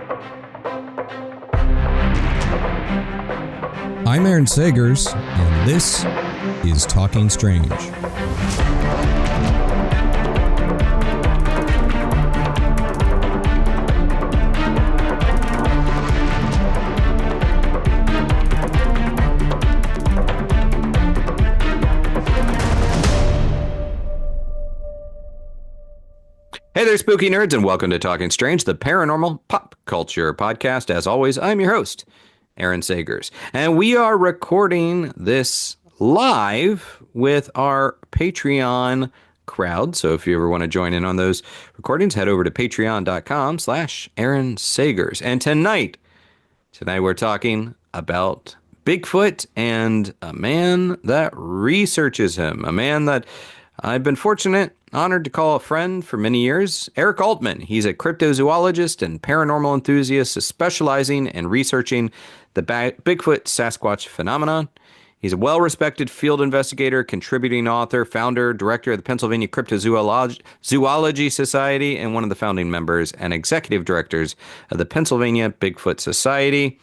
I'm Aaron Sagers, and this is Talking Strange. Hey there, spooky nerds, and welcome to Talking Strange, the paranormal pop culture podcast. As always, I'm your host, Aaron Sagers, and we are recording this live with our Patreon crowd. So if you ever want to join in on those recordings, head over to patreon.com/Aaron Sagers. And tonight we're talking about Bigfoot and a man that researches him, a man that I've been honored to call a friend for many years, Eric Altman. He's a cryptozoologist and paranormal enthusiast specializing in researching the Bigfoot Sasquatch phenomenon. He's a well-respected field investigator, contributing author, founder, director of the Pennsylvania Cryptozoology Society, and one of the founding members and executive directors of the Pennsylvania Bigfoot Society.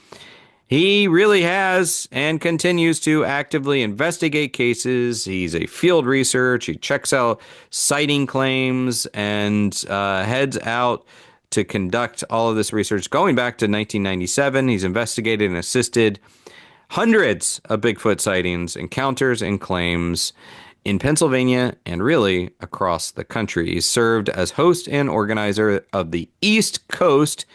He really has and continues to actively investigate cases. He's a field researcher. He checks out sighting claims and heads out to conduct all of this research going back to 1997. He's investigated and assisted hundreds of Bigfoot sightings, encounters, and claims in Pennsylvania and really across the country. He's served as host and organizer of the East Coast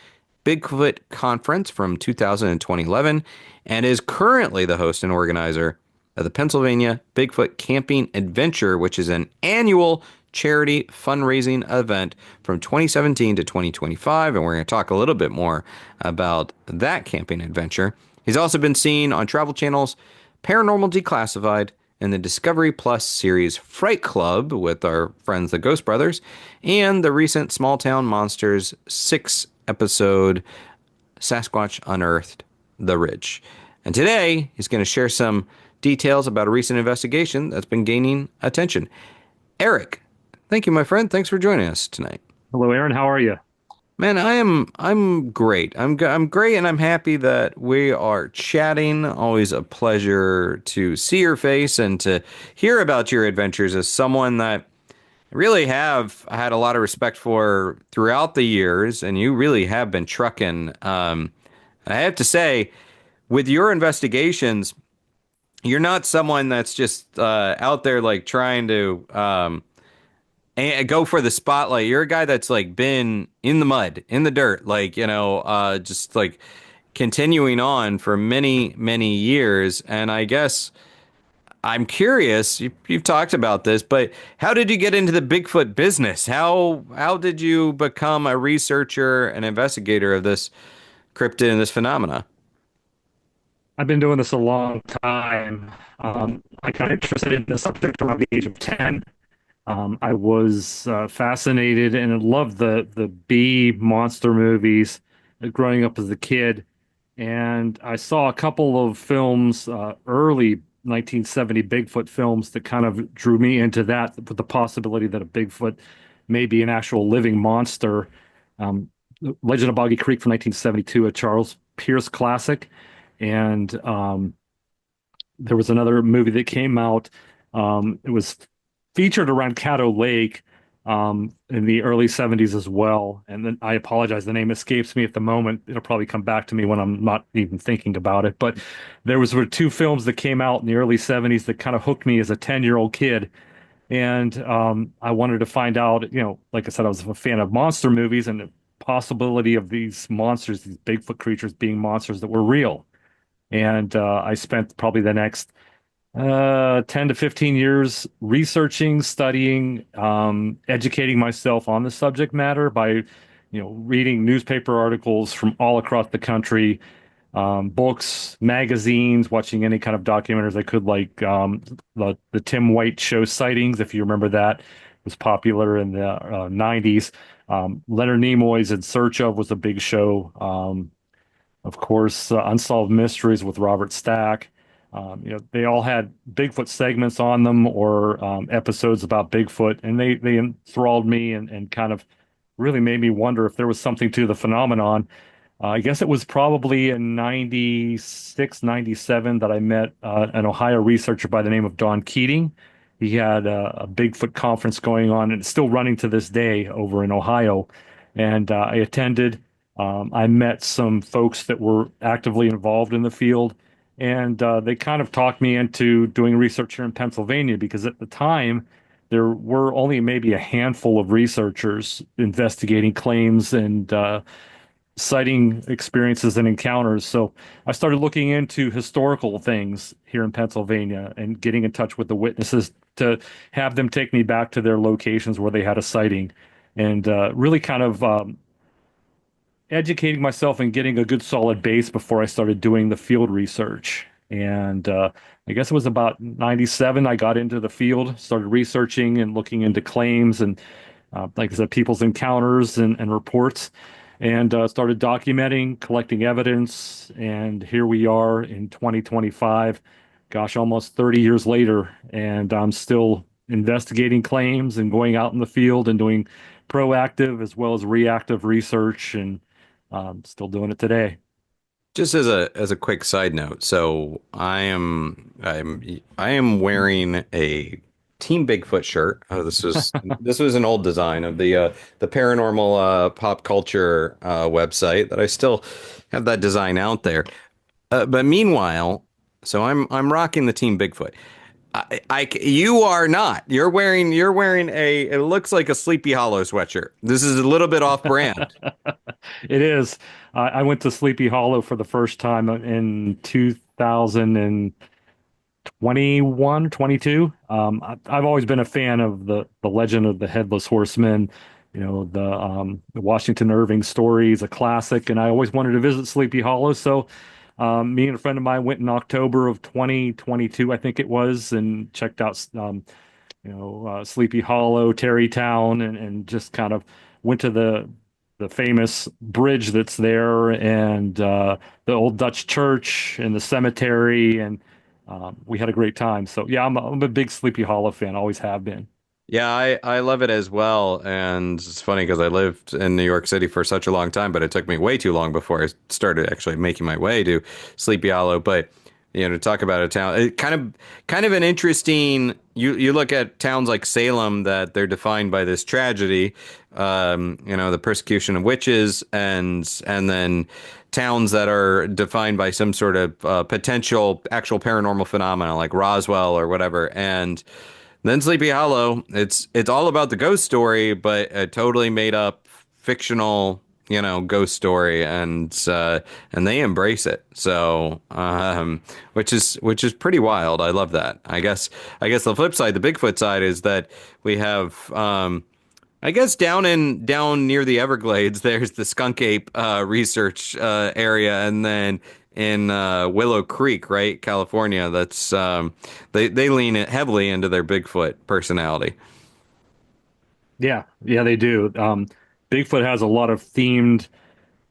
Bigfoot Conference from 2000 to 2011 and is currently the host and organizer of the Pennsylvania Bigfoot Camping Adventure, which is an annual charity fundraising event from 2017 to 2025, and we're going to talk a little bit more about that camping adventure. He's also been seen on travel channels Paranormal Declassified and the Discovery Plus series Fright Club with our friends the Ghost Brothers, and the recent Small Town Monsters 6-episode Sasquatch Unearthed the Ridge. And today he's going to share some details about a recent investigation that's been gaining attention. Eric, thank you, my friend. Thanks for joining us tonight. Hello, Aaron. How are you? Man, I'm great. I'm great, and I'm happy that we are chatting. Always a pleasure to see your face and to hear about your adventures as someone that I really have had a lot of respect for throughout the years, and you really have been trucking. I have to say, with your investigations, you're not someone that's just out there like trying to go for the spotlight. You're a guy that's like been in the mud, in the dirt, like, just like continuing on for many, many years. And I guess I'm curious, you've talked about this, but how did you get into the Bigfoot business? How did you become a researcher and investigator of this cryptid and this phenomena? I've been doing this a long time. I got interested in the subject around the age of 10. I was fascinated and loved the bee monster movies growing up as a kid. And I saw a couple of films, early 1970 Bigfoot films that kind of drew me into that with the possibility that a Bigfoot may be an actual living monster. Legend of Boggy Creek from 1972, a Charles Pierce classic. And there was another movie that came out. It was featured around Caddo Lake in the early 70s as well. And then I apologize, the name escapes me at the moment. It'll probably come back to me when I'm not even thinking about it. But there were two films that came out in the early 70s that kind of hooked me as a 10-year-old kid. And I wanted to find out, like I said, I was a fan of monster movies and the possibility of these monsters, these Bigfoot creatures being monsters that were real. And I spent probably the next 10 to 15 years researching, studying, educating myself on the subject matter by, reading newspaper articles from all across the country, books, magazines, watching any kind of documentaries I could, like the Tim White show Sightings, if you remember that, was popular in the 90s. Leonard Nimoy's In Search Of was a big show. Of course, Unsolved Mysteries with Robert Stack. They all had Bigfoot segments on them or episodes about Bigfoot, and they enthralled me and kind of really made me wonder if there was something to the phenomenon. I guess it was probably in 96, 97 that I met an Ohio researcher by the name of Don Keating. He had a Bigfoot conference going on, and it's still running to this day over in Ohio. And I attended. I met some folks that were actively involved in the field, and they kind of talked me into doing research here in Pennsylvania because at the time there were only maybe a handful of researchers investigating claims and sighting experiences and encounters. So I started looking into historical things here in Pennsylvania and getting in touch with the witnesses to have them take me back to their locations where they had a sighting and really kind of educating myself and getting a good solid base before I started doing the field research. And I guess it was about 97 I got into the field, started researching and looking into claims and, like I said, people's encounters and reports, and started documenting, collecting evidence. And here we are in 2025, gosh, almost 30 years later, and I'm still investigating claims and going out in the field and doing proactive as well as reactive research and still doing it today. Just as a quick side note, so I am wearing a Team Bigfoot shirt. Oh, this was an old design of the paranormal pop culture website that I still have that design out there. But meanwhile, so I'm rocking the Team Bigfoot. You are not. You're wearing a it looks like a Sleepy Hollow sweatshirt. This is a little bit off brand. It is. I went to Sleepy Hollow for the first time in 2021, 22. I've always been a fan of the legend of the Headless Horseman. The Washington Irving story is a classic, and I always wanted to visit Sleepy Hollow. So, me and a friend of mine went in October of 2022, I think it was, and checked out Sleepy Hollow, Tarrytown, and just kind of went to the famous bridge that's there and the old Dutch church and the cemetery, and we had a great time. So yeah, I'm a big Sleepy Hollow fan, always have been. Yeah, I love it as well. And it's funny because I lived in New York City for such a long time, but it took me way too long before I started actually making my way to Sleepy Hollow. But to talk about a town, kind of an interesting. You look at towns like Salem that they're defined by this tragedy, the persecution of witches, and then towns that are defined by some sort of potential actual paranormal phenomena like Roswell or whatever, and then Sleepy Hollow, it's all about the ghost story, but a totally made up fictional, ghost story, and they embrace it. So, which is pretty wild. I love that. I guess the flip side, the Bigfoot side, is that we have I guess down near the Everglades, there's the skunk ape research area, and then in Willow Creek, right, California, that's they lean it heavily into their Bigfoot personality. Yeah, yeah, they do. Bigfoot has a lot of themed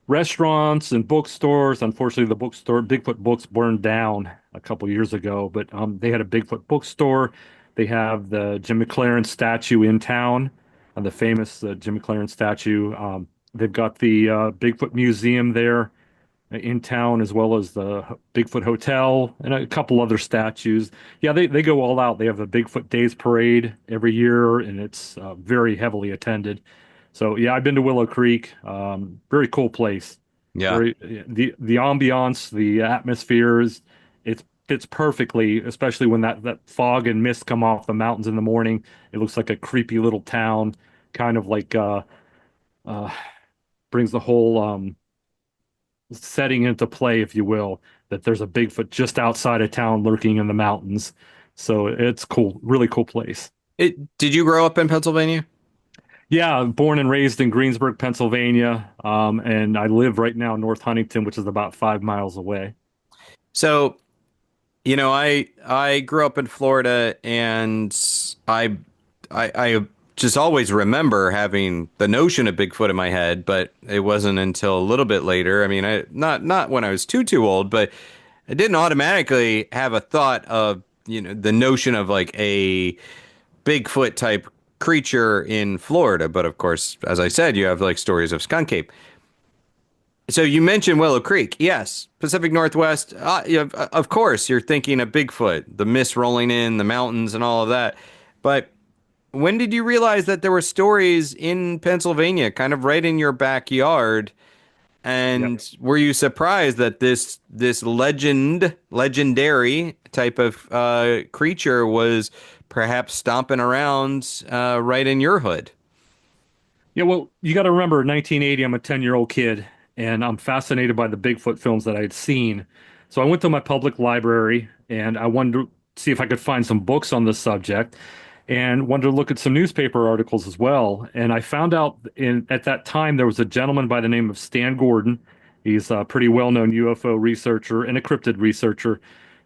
restaurants and bookstores. Unfortunately, the bookstore, Bigfoot Books, burned down a couple years ago, but they had a Bigfoot bookstore. They have the Jim McLaren statue in town, the famous Jim McLaren statue. They've got the Bigfoot Museum there in town, as well as the Bigfoot Hotel and a couple other statues. Yeah, they go all out. They have the Bigfoot Days Parade every year, and it's very heavily attended. So yeah, I've been to Willow Creek. Very cool place. Yeah. Very the ambiance, the atmosphere is it fits perfectly, especially when that fog and mist come off the mountains in the morning. It looks like a creepy little town, kind of like uh, brings the whole setting into play, if you will, that there's a Bigfoot just outside of town lurking in the mountains. So it's cool, really cool place. Did you grow up in Pennsylvania? Yeah, born and raised in Greensburg, Pennsylvania, and I live right now in North Huntington, which is about 5 miles away. So, I grew up in Florida, and I just always remember having the notion of Bigfoot in my head, but it wasn't until a little bit later. I mean, I not when I was too old, but I didn't automatically have a thought of, the notion of like a Bigfoot type creature in Florida. But of course, as I said, you have like stories of skunk ape. So you mentioned Willow Creek. Yes, Pacific Northwest. Of course, you're thinking of Bigfoot, the mist rolling in, the mountains, and all of that. But when did you realize that there were stories in Pennsylvania, kind of right in your backyard? Yep. And were you surprised that this legendary type of creature was perhaps stomping around right in your hood? Yeah, well, you got to remember, 1980, I'm a 10-year-old kid, and I'm fascinated by the Bigfoot films that I had seen. So I went to my public library and I wanted to see if I could find some books on the subject and wanted to look at some newspaper articles as well. And I found out at that time there was a gentleman by the name of Stan Gordon. He's a pretty well-known UFO researcher and a cryptid researcher.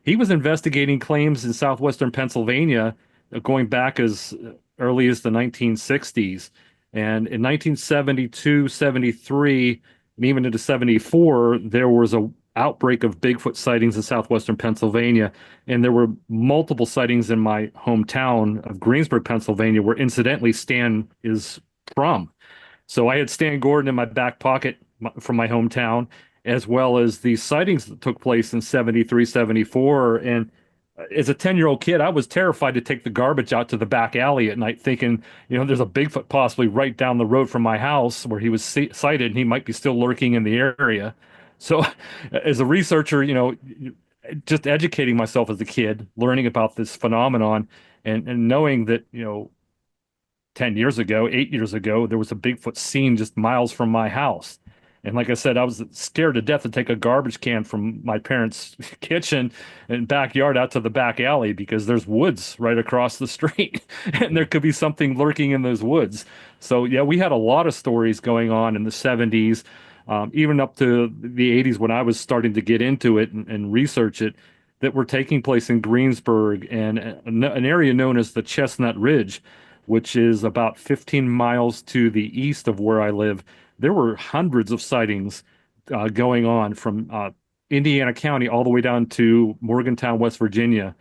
He was investigating claims in southwestern Pennsylvania going back as early as the 1960s. And in 1972, 73, and even into 74, there was a outbreak of Bigfoot sightings in southwestern Pennsylvania. And there were multiple sightings in my hometown of Greensburg, Pennsylvania, where incidentally Stan is from. So I had Stan Gordon in my back pocket from my hometown, as well as the sightings that took place in 73, 74. And as a 10-year-old kid, I was terrified to take the garbage out to the back alley at night, thinking, there's a Bigfoot possibly right down the road from my house where he was sighted and he might be still lurking in the area. So, as a researcher, just educating myself as a kid, learning about this phenomenon and knowing that, 10 years ago, 8 years ago, there was a Bigfoot seen just miles from my house. And like I said, I was scared to death to take a garbage can from my parents' kitchen and backyard out to the back alley because there's woods right across the street and there could be something lurking in those woods. So, yeah, we had a lot of stories going on in the 70s, even up to the 80s when I was starting to get into it and research it, that were taking place in Greensburg and an area known as the Chestnut Ridge, which is about 15 miles to the east of where I live. There were hundreds of sightings going on from Indiana County all the way down to Morgantown, West Virginia.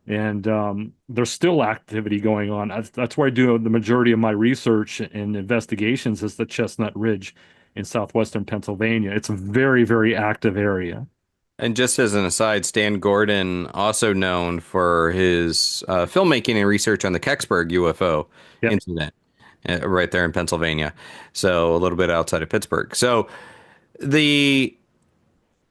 And there's still activity going on. That's where I do the majority of my research and investigations is the Chestnut Ridge in southwestern Pennsylvania. It's a very, very active area. And just as an aside, Stan Gordon, also known for his filmmaking and research on the Kecksburg UFO Yep. incident, right there in Pennsylvania. So a little bit outside of Pittsburgh. So the,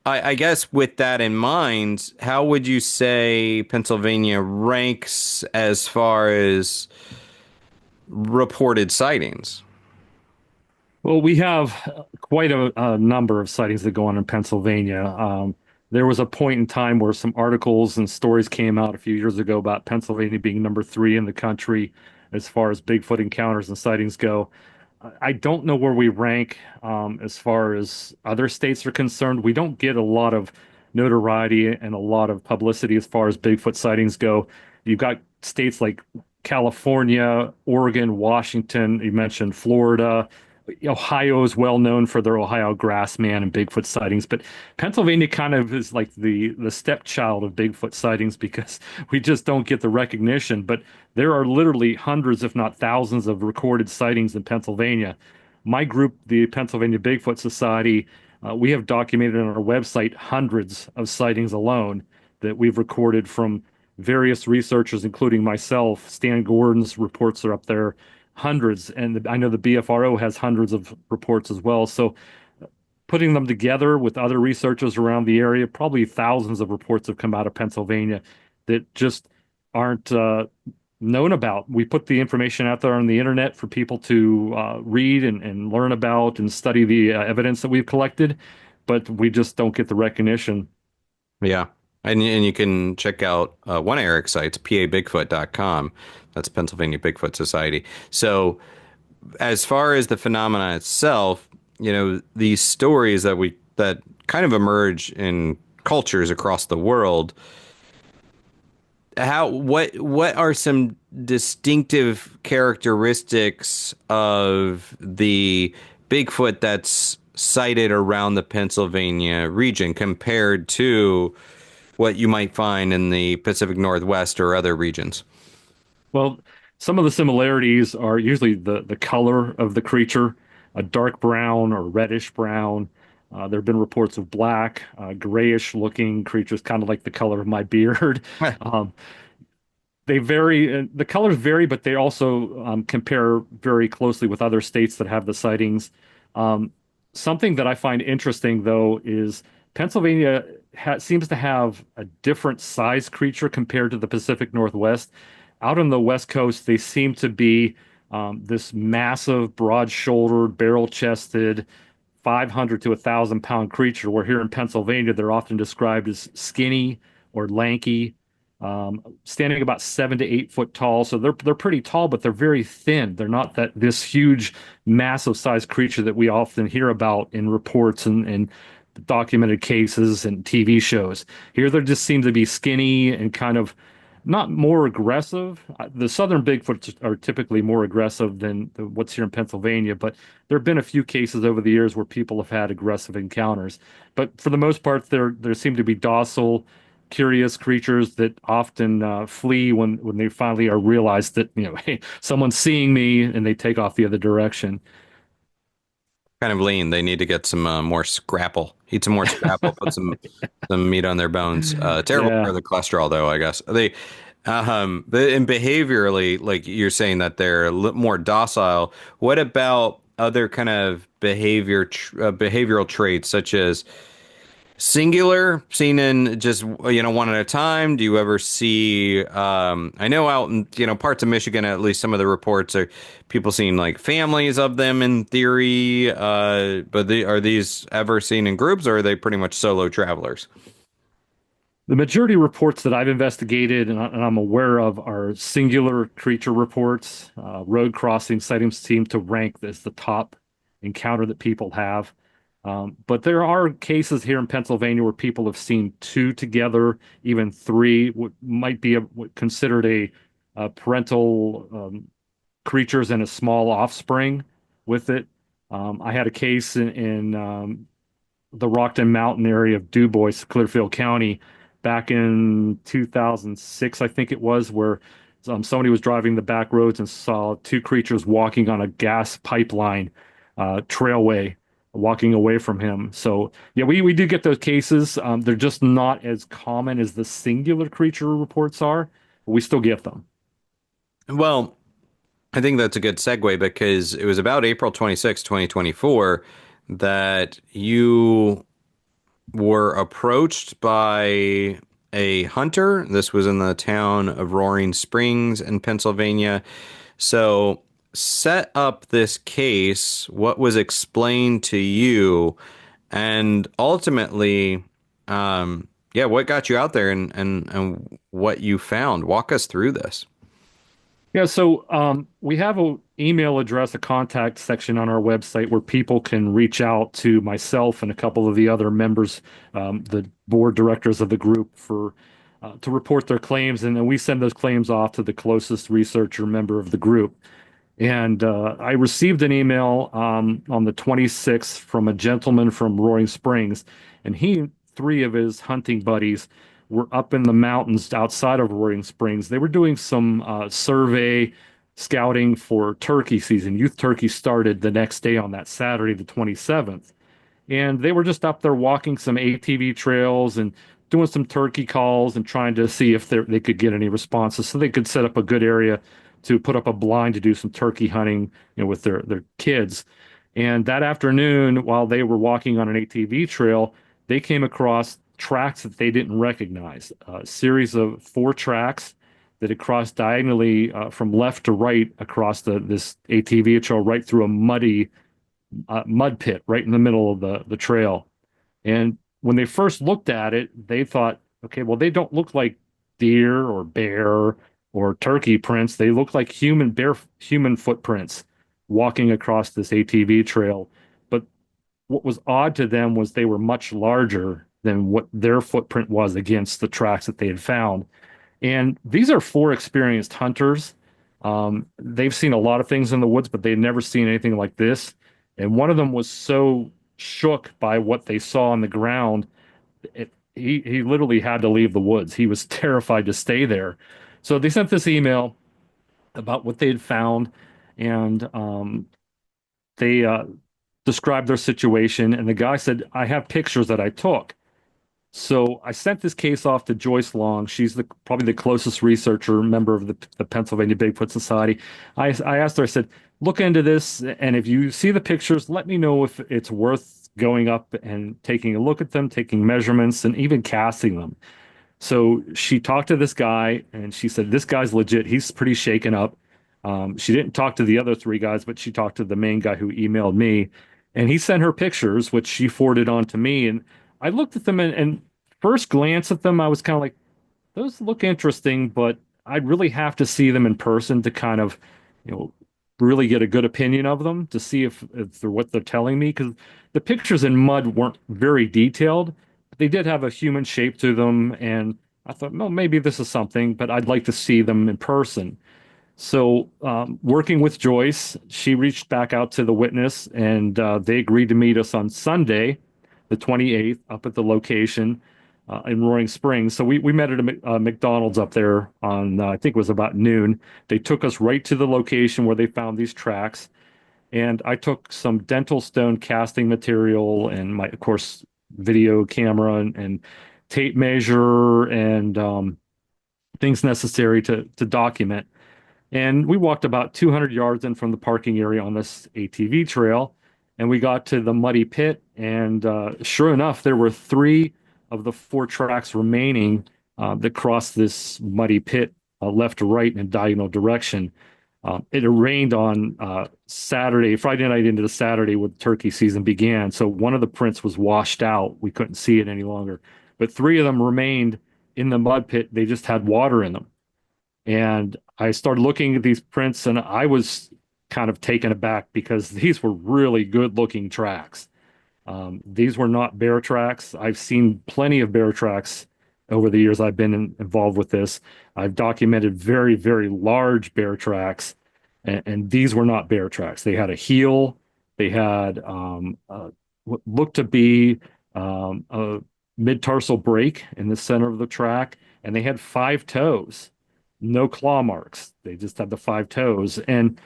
I guess with that in mind, how would you say Pennsylvania ranks as far as reported sightings? Well, we have quite a number of sightings that go on in Pennsylvania. There was a point in time where some articles and stories came out a few years ago about Pennsylvania being number three in the country as far as Bigfoot encounters and sightings go. I don't know where we rank as far as other states are concerned. We don't get a lot of notoriety and a lot of publicity as far as Bigfoot sightings go. You've got states like California, Oregon, Washington, you mentioned Florida. Ohio is well known for their Ohio grassman and Bigfoot sightings, but Pennsylvania kind of is like the stepchild of Bigfoot sightings because we just don't get the recognition. But there are literally hundreds, if not thousands, of recorded sightings in Pennsylvania. My group, the Pennsylvania Bigfoot Society, we have documented on our website hundreds of sightings alone that we've recorded from various researchers, including myself. Stan Gordon's reports are up there, hundreds, and I know the BFRO has hundreds of reports as well. So putting them together with other researchers around the area, probably thousands of reports have come out of Pennsylvania that just aren't known about. We put the information out there on the internet for people to read and learn about and study the evidence that we've collected, but we just don't get the recognition. Yeah. And you can check out one of Eric's sites, pabigfoot.com. That's Pennsylvania Bigfoot Society. So as far as the phenomena itself, these stories that kind of emerge in cultures across the world, what are some distinctive characteristics of the Bigfoot that's sighted around the Pennsylvania region compared to what you might find in the Pacific Northwest or other regions? Well, some of the similarities are usually the color of the creature, a dark brown or reddish brown. There have been reports of black, grayish looking creatures, kind of like the color of my beard. Um, they vary, the colors vary, but they also compare very closely with other states that have the sightings. Um, Something that I find interesting, though, is Pennsylvania ha seems to have a different size creature compared to the Pacific Northwest. Out on the West Coast, they seem to be this massive, broad-shouldered, barrel-chested, 500 to 1,000 pound creature, where here in Pennsylvania, they're often described as skinny or lanky, standing about 7 to 8 foot tall. So they're pretty tall, but they're very thin. They're not this huge, massive sized creature that we often hear about in reports and documented cases and TV shows. Here they just seem to be skinny and kind of not more aggressive. The southern Bigfoots are typically more aggressive than what's here in Pennsylvania, but there have been a few cases over the years where people have had aggressive encounters. But for the most part, there seem to be docile, curious creatures that often flee when they finally are realized that, hey, someone's seeing me, and they take off the other direction. Kind of lean. They need to get some more scrapple. Eat some more scrapple. Put some meat on their bones. Terrible for Yeah. the cholesterol, though. I guess and behaviorally, like you're saying that they're more docile. What about other kind of behavioral traits, such as singular, seen in just one at a time? Do you ever see? I know out in parts of Michigan, at least some of the reports are people seeing like families of them in theory. But are these ever seen in groups, or are they pretty much solo travelers? The majority of reports that I've investigated and I'm aware of are singular creature reports. Road crossing sightings seem to rank as the top encounter that people have. But there are cases here in Pennsylvania where people have seen two together, even three, what might be considered a parental creatures and a small offspring with it. I had a case in the Rockton Mountain area of DuBois, Clearfield County, back in 2006, I think it was, where somebody was driving the back roads and saw two creatures walking on a gas pipeline trailway, walking away from him. So, yeah, we do get those cases. They're just not as common as the singular creature reports are, but we still get them. Well, I think that's a good segue because it was about April 26, 2024, that you were approached by a hunter. This was in the town of Roaring Springs in Pennsylvania. So, set up this case, what was explained to you, and ultimately, yeah, what got you out there and what you found. Walk us through this. Yeah, so we have an email address, a contact section on our website where people can reach out to myself and a couple of the other members, the board directors of the group, for to report their claims, and then we send those claims off to the closest researcher member of the group. And I received an email on the 26th from a gentleman from Roaring Springs, and three of his hunting buddies were up in the mountains outside of Roaring Springs. They were doing some survey scouting for turkey season. Youth turkey started the next day on that Saturday, the 27th. And they were just up there walking some ATV trails and doing some turkey calls and trying to see if they could get any responses so they could set up a good area to put up a blind to do some turkey hunting, with their kids. And that afternoon, while they were walking on an ATV trail, they came across tracks that they didn't recognize, a series of four tracks that had crossed diagonally from left to right across this ATV trail right through a muddy mud pit right in the middle of the trail. And when they first looked at it, they thought, okay, well, they don't look like deer or bear or turkey prints. They look like human footprints walking across this ATV trail. But what was odd to them was they were much larger than what their footprint was against the tracks that they had found. And these are four experienced hunters. They've seen a lot of things in the woods, but they'd never seen anything like this. And one of them was so shook by what they saw on the ground, he literally had to leave the woods. He was terrified to stay there. So they sent this email about what they had found, and they described their situation, and the guy said, I have pictures that I took. So I sent this case off to Joyce Long. She's probably the closest researcher member of the Pennsylvania Bigfoot Society. I asked her, I said, look into this, and if you see the pictures, let me know if it's worth going up and taking a look at them, taking measurements, and even casting them. So she talked to this guy, and she said, this guy's legit. He's pretty shaken up. She didn't talk to the other three guys, but she talked to the main guy who emailed me, and he sent her pictures, which she forwarded on to me. And I looked at them, and first glance at them, I was kind of like, those look interesting, but I'd really have to see them in person to kind of, you know, really get a good opinion of them to see if they're what they're telling me. Because the pictures in mud weren't very detailed. They did have a human shape to them, and I thought, well, maybe this is something, but I'd like to see them in person. So, working with Joyce, she reached back out to the witness, and they agreed to meet us on Sunday, the 28th, up at the location in Roaring Spring. So we met at a McDonald's up there on, I think it was about noon. They took us right to the location where they found these tracks. And I took some dental stone casting material and my, of course, video camera and tape measure and things necessary to document. And we walked about 200 yards in from the parking area on this ATV trail, and we got to the muddy pit. And sure enough, there were three of the four tracks remaining that crossed this muddy pit left to right in a diagonal direction. It rained on Saturday, Friday night into the Saturday when turkey season began. So one of the prints was washed out. We couldn't see it any longer. But three of them remained in the mud pit. They just had water in them. And I started looking at these prints, and I was kind of taken aback because these were really good looking tracks. These were not bear tracks. I've seen plenty of bear tracks over the years I've been involved with this. I've documented very, very large bear tracks, and these were not bear tracks. They had a heel, they had what looked to be a mid-tarsal break in the center of the track, and they had five toes, no claw marks. They just had the five toes. And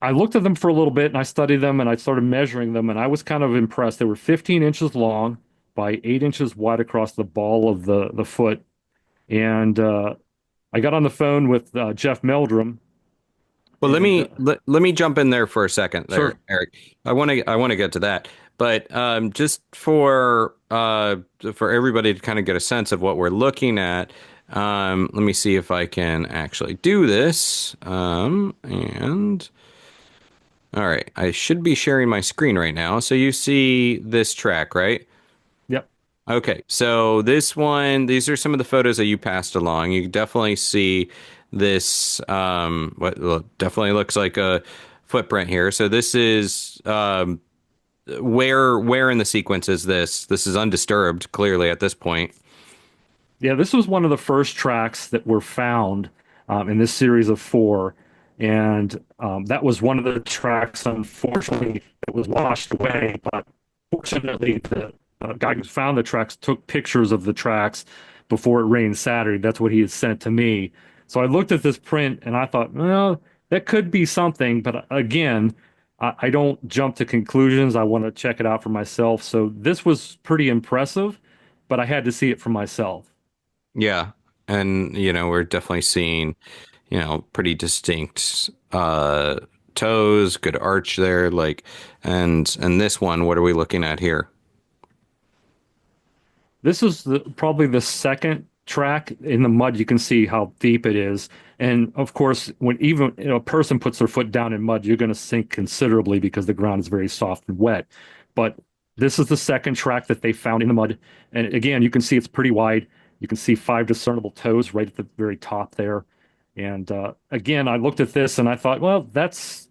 I looked at them for a little bit and I studied them and I started measuring them and I was kind of impressed. They were 15 inches long by 8 inches wide across the ball of the foot. And I got on the phone with Jeff Meldrum. Well, let And me let me jump in there for a second there, sure. Eric. I want to get to that. But just for everybody to kind of get a sense of what we're looking at, let me see if I can actually do this. And all right, I should be sharing my screen right now. So you see this track, right? Yep. Okay, so this one, these are some of the photos that you passed along. You can definitely see this, definitely looks like a footprint here. So this is where in the sequence is this? This is undisturbed, clearly at this point. Yeah, this was one of the first tracks that were found in this series of four. And that was one of the tracks, unfortunately, that was washed away. But fortunately, the guy who found the tracks took pictures of the tracks before it rained Saturday. That's what he had sent to me. So I looked at this print and I thought, well, that could be something. But again, I don't jump to conclusions. I want to check it out for myself. So this was pretty impressive, but I had to see it for myself. Yeah, and we're definitely seeing, pretty distinct toes, good arch there, like, and this one, what are we looking at here? This is probably the second track in the mud. You can see how deep it is. And of course, when even a person puts their foot down in mud, you're going to sink considerably because the ground is very soft and wet. But this is the second track that they found in the mud. And again, you can see it's pretty wide. You can see five discernible toes right at the very top there. And again, I looked at this and I thought, well, that's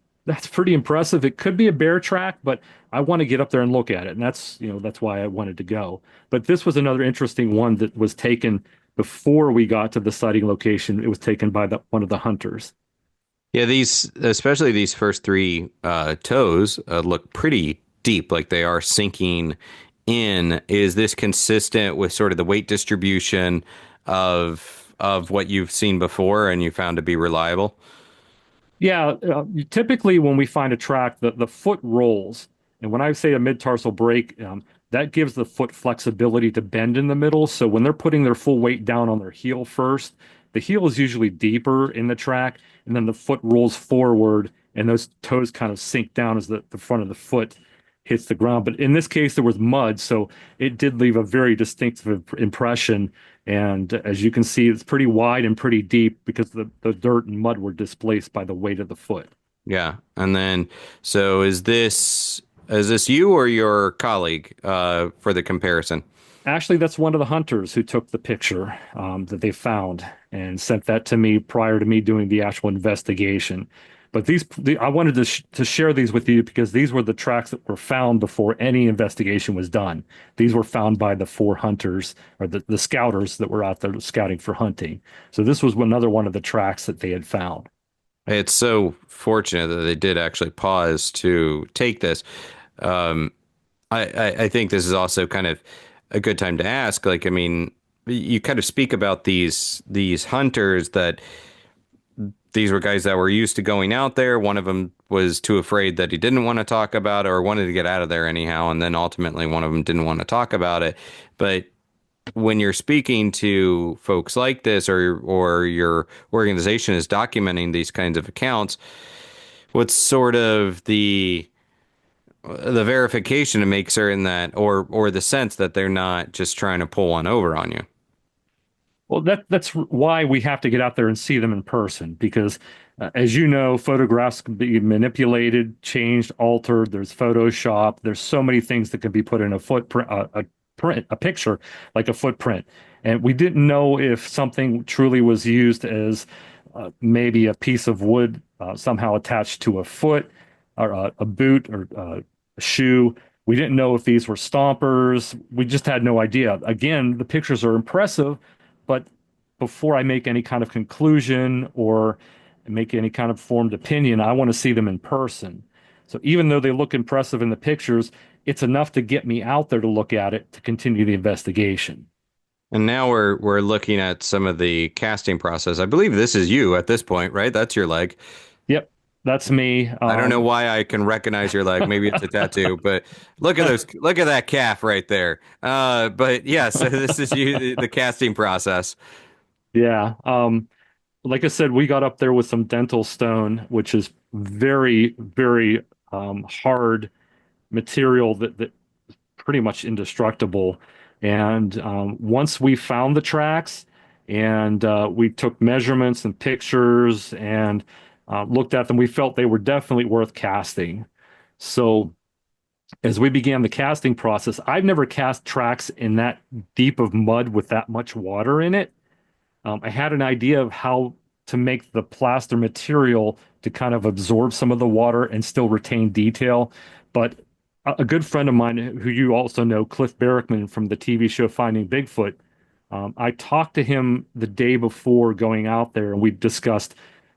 pretty impressive. It could be a bear track, but I want to get up there and look at it. And that's why I wanted to go. But this was another interesting one that was taken before we got to the sighting location. It was taken by one of the hunters. Yeah, especially these first three toes look pretty deep, like they are sinking in. Is this consistent with sort of the weight distribution of what you've seen before and you found to be reliable? Yeah, typically when we find a track, the foot rolls. And when I say a mid-tarsal break, that gives the foot flexibility to bend in the middle. So when they're putting their full weight down on their heel first, the heel is usually deeper in the track, and then the foot rolls forward, and those toes kind of sink down as the front of the foot hits the ground. But in this case, there was mud, so it did leave a very distinctive impression. And as you can see, it's pretty wide and pretty deep because the dirt and mud were displaced by the weight of the foot. Yeah. And then, so is this you or your colleague for the comparison? Actually, that's one of the hunters who took the picture that they found and sent that to me prior to me doing the actual investigation. But I wanted to share these with you because these were the tracks that were found before any investigation was done. These were found by the four hunters or the scouters that were out there scouting for hunting. So this was another one of the tracks that they had found. It's so fortunate that they did actually pause to take this. Um, I think this is also kind of a good time to ask. Like, I mean, you kind of speak about these hunters that these were guys that were used to going out there. One of them was too afraid that he didn't want to talk about it or wanted to get out of there anyhow, and then ultimately one of them didn't want to talk about it. But when you're speaking to folks like this, or your organization is documenting these kinds of accounts, what's sort of the verification to make certain that, or the sense that they're not just trying to pull one over on you? Well, that's why we have to get out there and see them in person because, as you know, photographs can be manipulated, changed, altered. There's Photoshop. There's so many things that can be put in a footprint, a picture like a footprint. And we didn't know if something truly was used as maybe a piece of wood somehow attached to a foot or a boot or a shoe. We didn't know if these were stompers. We just had no idea. Again, the pictures are impressive, but before I make any kind of conclusion or make any kind of formed opinion, I want to see them in person. So even though they look impressive in the pictures, it's enough to get me out there to look at it to continue the investigation. And now we're looking at some of the casting process. I believe this is you at this point, right? That's your leg. Yep, that's me. I don't know why I can recognize your leg. Maybe it's a tattoo, but look at that calf right there. But yeah, so this is you, the casting process. Yeah. Like I said, we got up there with some dental stone, which is very, very hard material that pretty much indestructible. And once we found the tracks and we took measurements and pictures and looked at them, we felt they were definitely worth casting. So as we began the casting process, I've never cast tracks in that deep of mud with that much water in it. I had an idea of how to make the plaster material to kind of absorb some of the water and still retain detail. But a good friend of mine, who you also know, Cliff Barackman from the TV show Finding Bigfoot, I talked to him the day before going out there, and we discussed,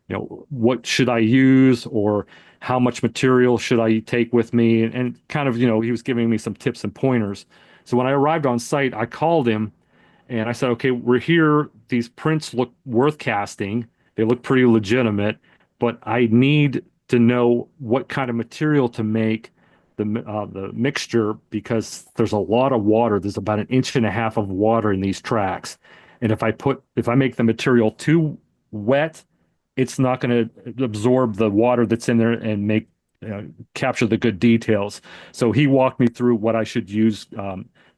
what should I use or how much material should I take with me, and kind of, he was giving me some tips and pointers. So when I arrived on site, I called him and I said, okay, we're here. These prints look worth casting. They look pretty legitimate, but I need to know what kind of material to make the mixture because there's a lot of water. There's about an inch and a half of water in these tracks. And if I make the material too wet, it's not going to absorb the water that's in there and capture the good details. So he walked me through what I should use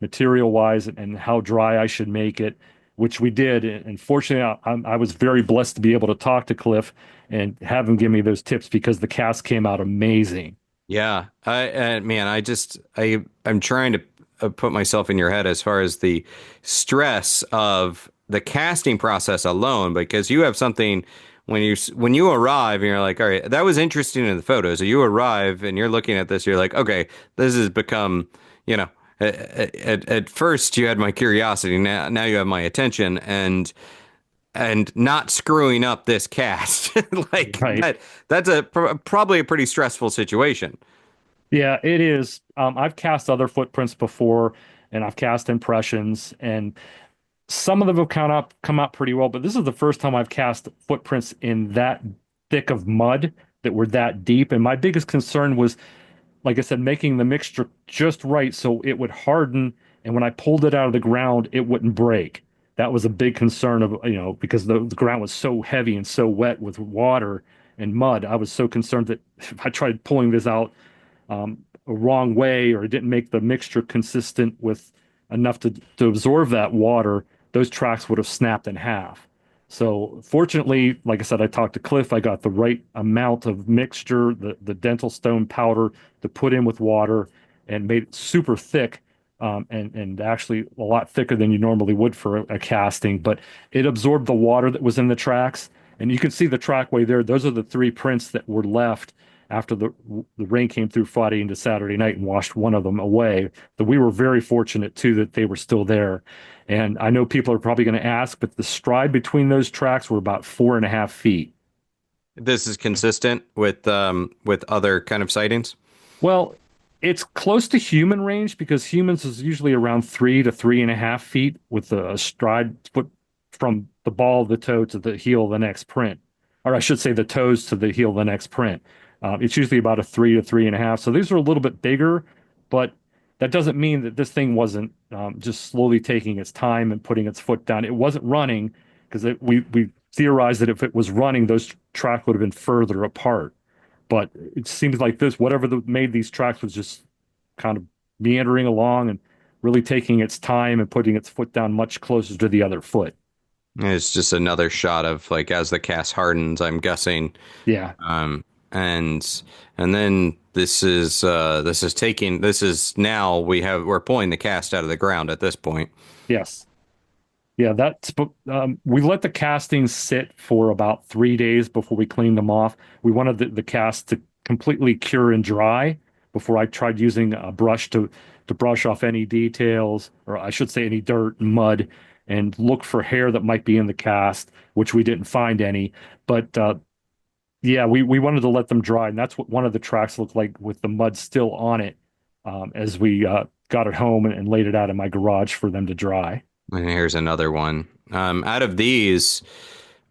material wise and how dry I should make it, which we did. And fortunately, I was very blessed to be able to talk to Cliff and have him give me those tips because the cast came out amazing. Yeah, man, I'm trying to put myself in your head as far as the stress of the casting process alone, because you have something when you arrive and you're like, all right, that was interesting in the photos. So you arrive and you're looking at this, you're like, okay, this has become, at first you had my curiosity, now you have my attention, and not screwing up this cast like Right. that's probably a pretty stressful situation. Yeah, it is. I've cast other footprints before and I've cast impressions and some of them have come out pretty well, but this is the first time I've cast footprints in that thick of mud that were that deep. And my biggest concern was like I said, making the mixture just right so it would harden. And when I pulled it out of the ground, it wouldn't break. That was a big concern of, because the ground was so heavy and so wet with water and mud. I was so concerned that if I tried pulling this out a wrong way or it didn't make the mixture consistent with enough to absorb that water, those tracks would have snapped in half. So fortunately, like I said, I talked to Cliff. I got the right amount of mixture, the dental stone powder to put in with water and made it super thick, and actually a lot thicker than you normally would for a casting. But it absorbed the water that was in the tracks. And you can see the trackway there. Those are the three prints that were left after the rain came through Friday into Saturday night and washed one of them away. But we were very fortunate too that they were still there. And I know people are probably going to ask, but the stride between those tracks were about 4.5 feet. This is consistent with other kind of sightings. Well, it's close to human range because humans is usually around 3 to 3.5 feet with a stride foot from the ball of the toe to the heel of the next print. Or I should say the toes to the heel of the next print. It's usually about a 3 to 3.5. So these are a little bit bigger, but that doesn't mean that this thing wasn't just slowly taking its time and putting its foot down. It wasn't running because we theorized that if it was running, those tracks would have been further apart. But it seems like this, whatever made these tracks was just kind of meandering along and really taking its time and putting its foot down much closer to the other foot. It's just another shot of like as the cast hardens, I'm guessing. Yeah. Um, and and then this is now we're pulling the cast out of the ground at this point. Yes. Yeah, we let the castings sit for about 3 days before we cleaned them off. We wanted the cast to completely cure and dry before I tried using a brush to brush off any details, or I should say any dirt and mud, and look for hair that might be in the cast, which we didn't find any. But yeah, we wanted to let them dry, and that's what one of the tracks looked like with the mud still on it as we got it home and laid it out in my garage for them to dry. And here's another one. Out of these,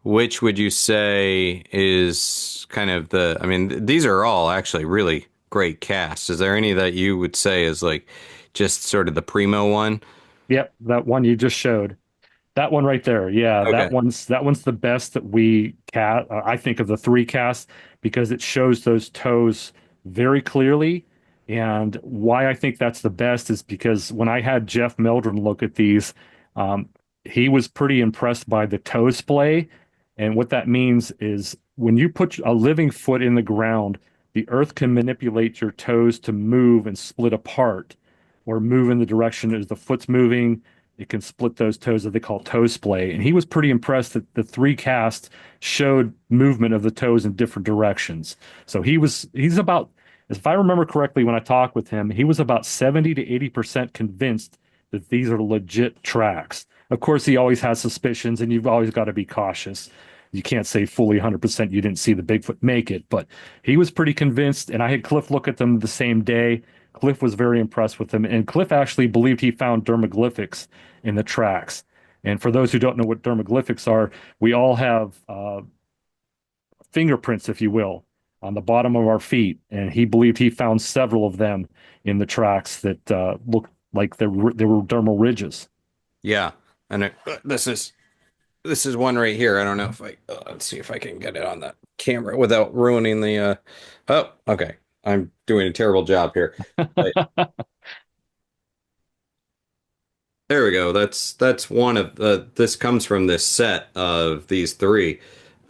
which would you say is kind of I mean, these are all actually really great casts. Is there any that you would say is like just sort of the primo one? Yep, that one you just showed. That one right there. Yeah, Okay. that one's the best that we I think of the three casts because it shows those toes very clearly. And why I think that's the best is because when I had Jeff Meldrum look at these, um, he was pretty impressed by the toe splay. And what that means is when you put a living foot in the ground, the earth can manipulate your toes to move and split apart or move in the direction as the foot's moving. It can split those toes that they call toe splay. And he was pretty impressed that the three casts showed movement of the toes in different directions. So he's about, if I remember correctly, when I talked with him, he was about 70 to 80% convinced that these are legit tracks. Of course, he always has suspicions, and you've always got to be cautious. You can't say fully 100% you didn't see the Bigfoot make it, but he was pretty convinced. And I had Cliff look at them the same day. Cliff was very impressed with them, and Cliff actually believed he found dermaglyphics in the tracks. And for those who don't know what dermaglyphics are, we all have fingerprints, if you will, on the bottom of our feet, and he believed he found several of them in the tracks that looked like they were dermal ridges. Yeah. And this is one right here. I don't know if let's see if I can get it on the camera without ruining the oh, okay. I'm doing a terrible job here. But there we go. That's one of this comes from this set of these three.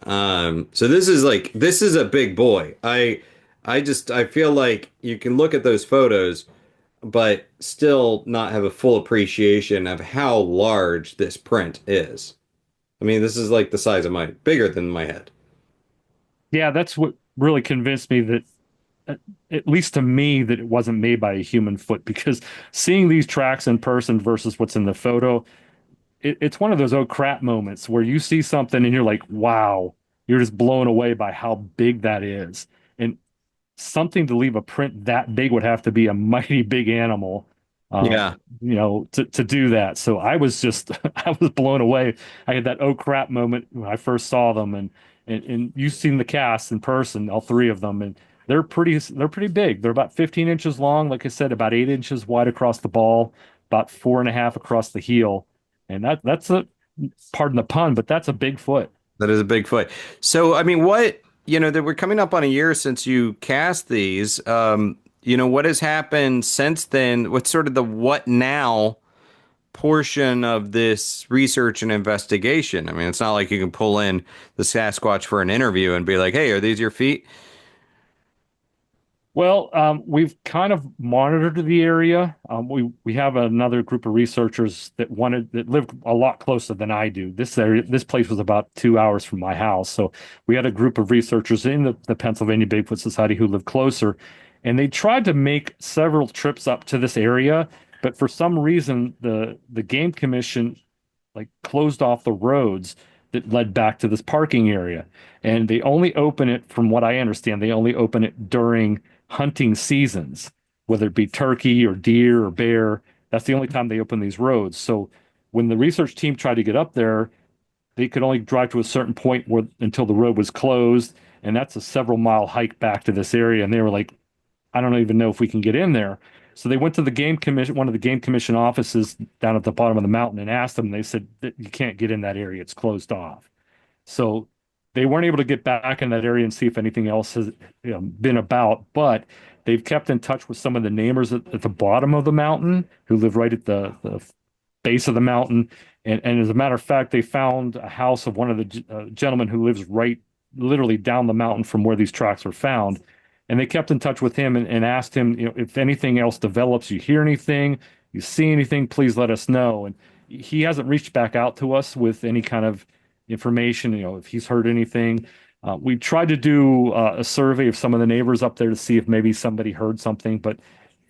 So this is a big boy. I feel like you can look at those photos but still not have a full appreciation of how large this print is. I mean, this is like the size of bigger than my head. Yeah, that's what really convinced me that, at least to me, that it wasn't made by a human foot because seeing these tracks in person versus what's in the photo, it's one of those oh crap moments where you see something and you're like, wow, you're just blown away by how big that is. And something to leave a print that big would have to be a mighty big animal, Yeah. to do that. So I was just, I was blown away. I had that oh crap moment when I first saw them, and you've seen the cast in person, all three of them, and They're pretty big. They're about 15 inches long, like I said, about 8 inches wide across the ball, about 4.5 across the heel. And that's a pardon the pun, but that's a big foot. That is a Bigfoot. So, I mean, that we're coming up on a year since you cast these. What has happened since then? What's sort of the what now portion of this research and investigation? I mean, it's not like you can pull in the Sasquatch for an interview and be like, "Hey, are these your feet?" Well, we've kind of monitored the area. We have another group of researchers that lived a lot closer than I do. This place was about 2 hours from my house, so we had a group of researchers in the Pennsylvania Bigfoot Society who lived closer, and they tried to make several trips up to this area, but for some reason the game commission like closed off the roads that led back to this parking area. And they only open it, from what I understand, they only open it during hunting seasons, whether it be turkey or deer or bear. That's the only time they open these roads. So when the research team tried to get up there, they could only drive to a certain point where until the road was closed. And that's a several mile hike back to this area. And they were like, I don't even know if we can get in there. So they went to the game commission, one of the game commission offices down at the bottom of the mountain, and asked them. They said that you can't get in that area; it's closed off. So they weren't able to get back in that area and see if anything else has been about. But they've kept in touch with some of the neighbors at the bottom of the mountain who live right at the base of the mountain. And as a matter of fact, they found a house of one of the gentlemen who lives right literally down the mountain from where these tracks were found. And they kept in touch with him and asked him, if anything else develops, you hear anything, you see anything, please let us know. And he hasn't reached back out to us with any kind of information, if he's heard anything. We tried to do a survey of some of the neighbors up there to see if maybe somebody heard something, but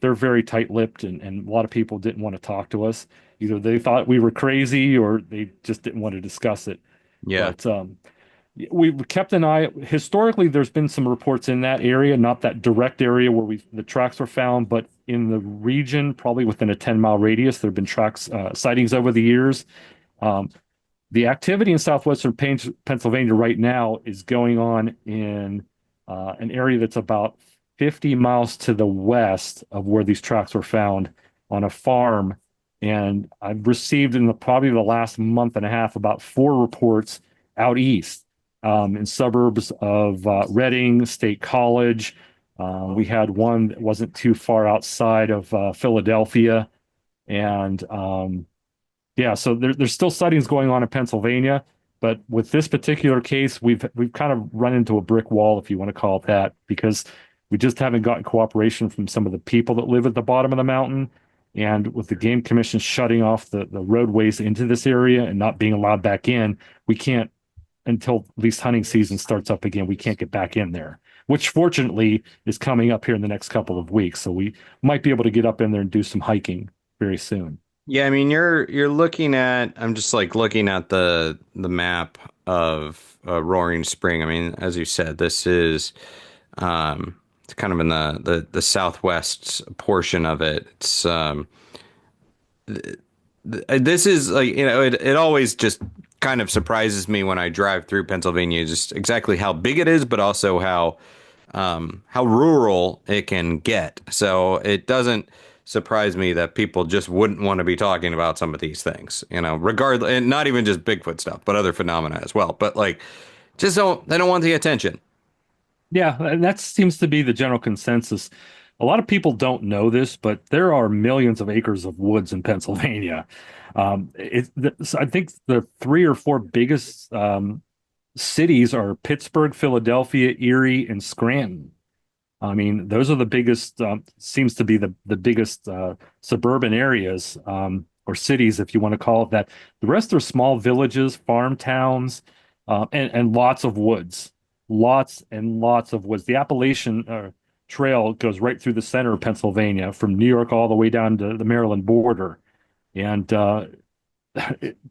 they're very tight-lipped, and a lot of people didn't want to talk to us. Either they thought we were crazy or they just didn't want to discuss it. Yeah. But we've kept an eye. Historically, there's been some reports in that area, not that direct area where the tracks were found, but in the region, probably within a 10-mile radius, there have been sightings over the years. Um, the activity in southwestern Pennsylvania right now is going on in an area that's about 50 miles to the west of where these tracks were found on a farm. And I've received in probably the last month and a half about 4 reports out east in suburbs of Reading State College. We had one that wasn't too far outside of Philadelphia. And yeah, so there's still sightings going on in Pennsylvania, but with this particular case, we've kind of run into a brick wall, if you want to call it that, because we just haven't gotten cooperation from some of the people that live at the bottom of the mountain. And with the game commission shutting off the roadways into this area and not being allowed back in, we can't, until at least hunting season starts up again, we can't get back in there, which fortunately is coming up here in the next couple of weeks. So we might be able to get up in there and do some hiking very soon. Yeah, I mean, you're looking at. I'm just like looking at the map of Roaring Spring. I mean, as you said, this is it's kind of in the southwest portion of it. It's this is like, it always just kind of surprises me when I drive through Pennsylvania, just exactly how big it is, but also how rural it can get. So it doesn't surprise me that people just wouldn't want to be talking about some of these things, regardless, and not even just Bigfoot stuff, but other phenomena as well. But like, they don't want the attention. Yeah, and that seems to be the general consensus. A lot of people don't know this, but there are millions of acres of woods in Pennsylvania. I think the 3 or 4 biggest cities are Pittsburgh, Philadelphia, Erie, and Scranton. I mean, those are the biggest, seems to be the biggest suburban areas or cities, if you want to call it that. The rest are small villages, farm towns, and lots of woods. Lots and lots of woods. The Appalachian Trail goes right through the center of Pennsylvania, from New York all the way down to the Maryland border. And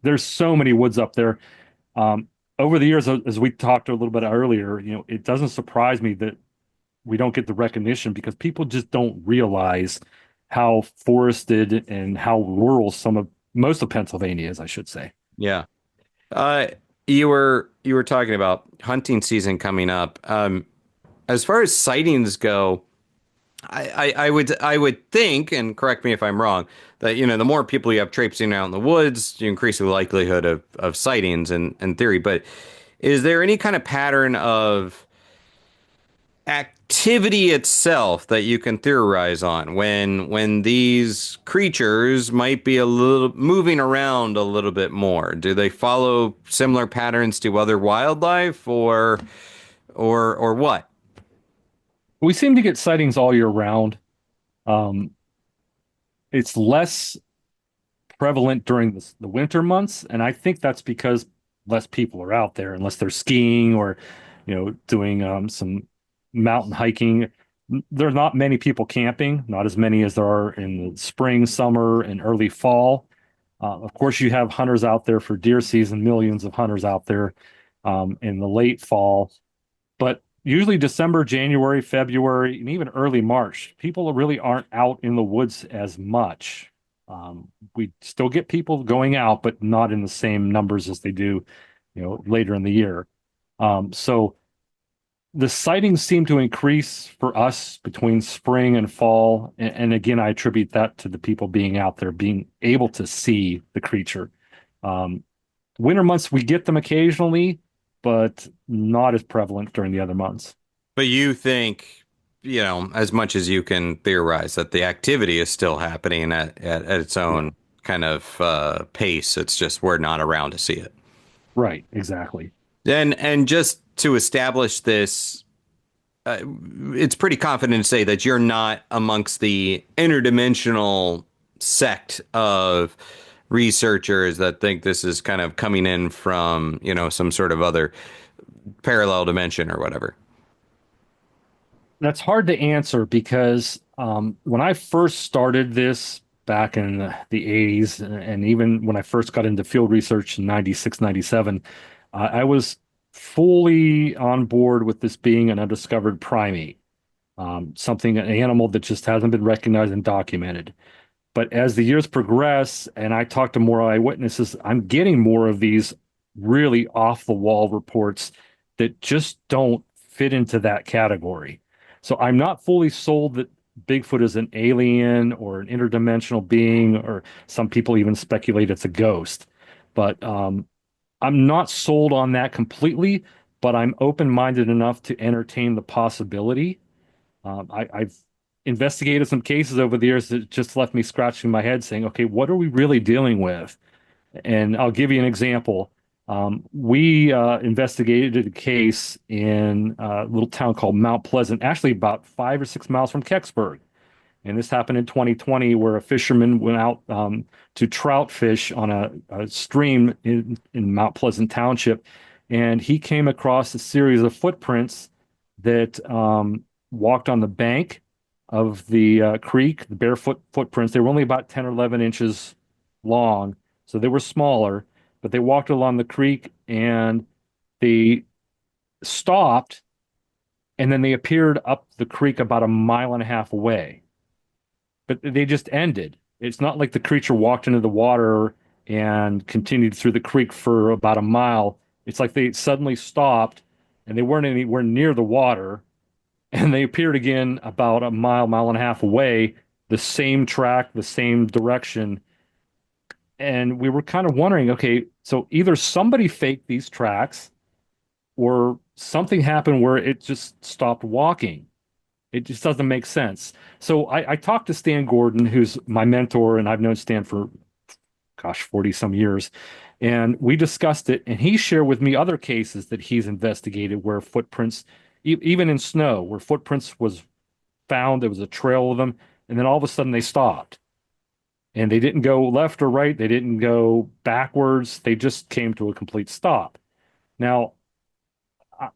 there's so many woods up there. Over the years, as we talked a little bit earlier, it doesn't surprise me that we don't get the recognition because people just don't realize how forested and how rural most of Pennsylvania is, I should say. Yeah. Uh, you were talking about hunting season coming up. as far as sightings go, I would think, and correct me if I'm wrong, that the more people you have traipsing out in the woods, you increase the likelihood of sightings in theory. But is there any kind of pattern of activity itself that you can theorize on when these creatures might be a little moving around a little bit more? Do they follow similar patterns to other wildlife, or what? We seem to get sightings all year round. Um, it's less prevalent during the winter months, and I think that's because less people are out there unless they're skiing or, doing some mountain hiking. There's not many people camping, not as many as there are in the spring, summer, and early fall. Of course, you have hunters out there for deer season, millions of hunters out there in the late fall. But usually December, January, February, and even early March, people really aren't out in the woods as much. We still get people going out, but not in the same numbers as they do, later in the year. So the sightings seem to increase for us between spring and fall. And again, I attribute that to the people being out there, being able to see the creature. Um, Winter months, we get them occasionally, but not as prevalent during the other months. But you think, as much as you can theorize, that the activity is still happening at its Yeah, own kind of pace. It's just we're not around to see it. right, exactly. And just to establish this, uh, it's pretty confident to say that you're not amongst the interdimensional sect of researchers that think this is kind of coming in from, some sort of other parallel dimension or whatever. That's hard to answer because when I first started this back in the 80s, and even when I first got into field research in 96, 97, I was fully on board with this being an undiscovered primate, something, an animal that just hasn't been recognized and documented. But as the years progress and I talk to more eyewitnesses, I'm getting more of these really off the wall reports that just don't fit into that category. So I'm not fully sold that Bigfoot is an alien or an interdimensional being, or some people even speculate it's a ghost. But I'm not sold on that completely, but I'm open-minded enough to entertain the possibility. I've investigated some cases over the years that just left me scratching my head saying, okay, what are we really dealing with? And I'll give you an example. We investigated a case in a little town called Mount Pleasant, actually about 5 or 6 miles from Kecksburg. And this happened in 2020, where a fisherman went out to trout fish on a stream in Mount Pleasant Township. And he came across a series of footprints that walked on the bank of the creek, the barefoot footprints. They were only about 10 or 11 inches long, so they were smaller, but they walked along the creek and they stopped and then they appeared up the creek about a mile and a half away. But they just ended. It's not like the creature walked into the water and continued through the creek for about a mile. It's like they suddenly stopped and they weren't anywhere near the water and they appeared again about a mile, mile and a half away, the same track, the same direction. And we were kind of wondering, okay, so either somebody faked these tracks or something happened where it just stopped walking. It just doesn't make sense. So I talked to Stan Gordon, who's my mentor, and I've known Stan for, gosh, 40 some years. And we discussed it, and he shared with me other cases that he's investigated where footprints, even in snow, where footprints was found, there was a trail of them, and then all of a sudden they stopped. And they didn't go left or right, they didn't go backwards, they just came to a complete stop. Now,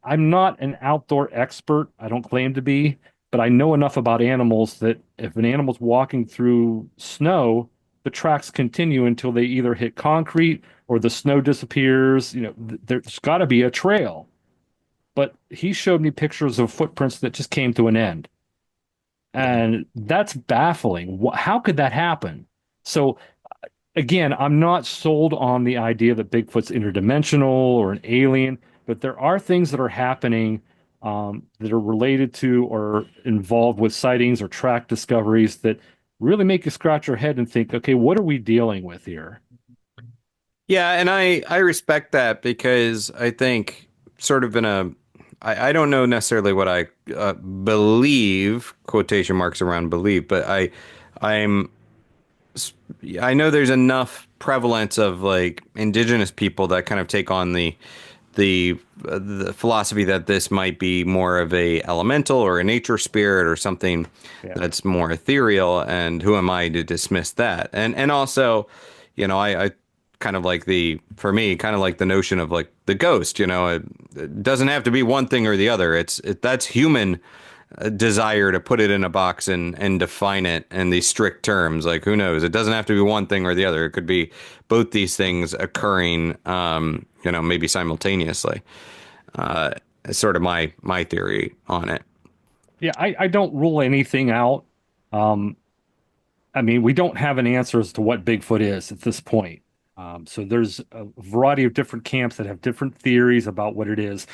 I'm not an outdoor expert. I don't claim to be, but I know enough about animals that if an animal's walking through snow, the tracks continue until they either hit concrete or the snow disappears. There's got to be a trail. But he showed me pictures of footprints that just came to an end. And that's baffling. How could that happen? So again, I'm not sold on the idea that Bigfoot's interdimensional or an alien, but there are things that are happening that are related to or involved with sightings or track discoveries that really make you scratch your head and think, okay, what are we dealing with here? Yeah, and I respect that because I think sort of in a I don't know necessarily what I believe, quotation marks around believe, but I'm I know there's enough prevalence of like indigenous people that kind of take on the philosophy that this might be more of a elemental or a nature spirit or something Yeah. that's more ethereal, and who am I to dismiss that? And also, I kind of like for me, kind of like the notion of like the ghost, it doesn't have to be one thing or the other. That's human desire to put it in a box and define it in these strict terms. Like, who knows? It doesn't have to be one thing or the other. It could be both these things occurring, maybe simultaneously. It's sort of my theory on it. Yeah, I don't rule anything out. Um, I mean, we don't have an answer as to what Bigfoot is at this point. So there's a variety of different camps that have different theories about what it is.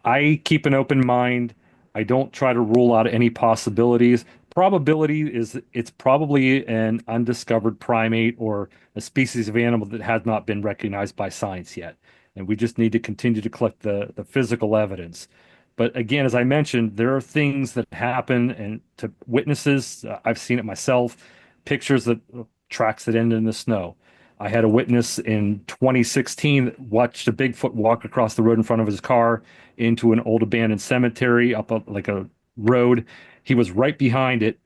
I keep an open mind. I don't try to rule out any possibilities. Probability is it's probably an undiscovered primate or a species of animal that has not been recognized by science yet. And we just need to continue to collect the physical evidence. But again, as I mentioned, there are things that happen and to witnesses, I've seen it myself, pictures that tracks that end in the snow. I had a witness in 2016 that watched a Bigfoot walk across the road in front of his car into an old abandoned cemetery up like a road. He was right behind it.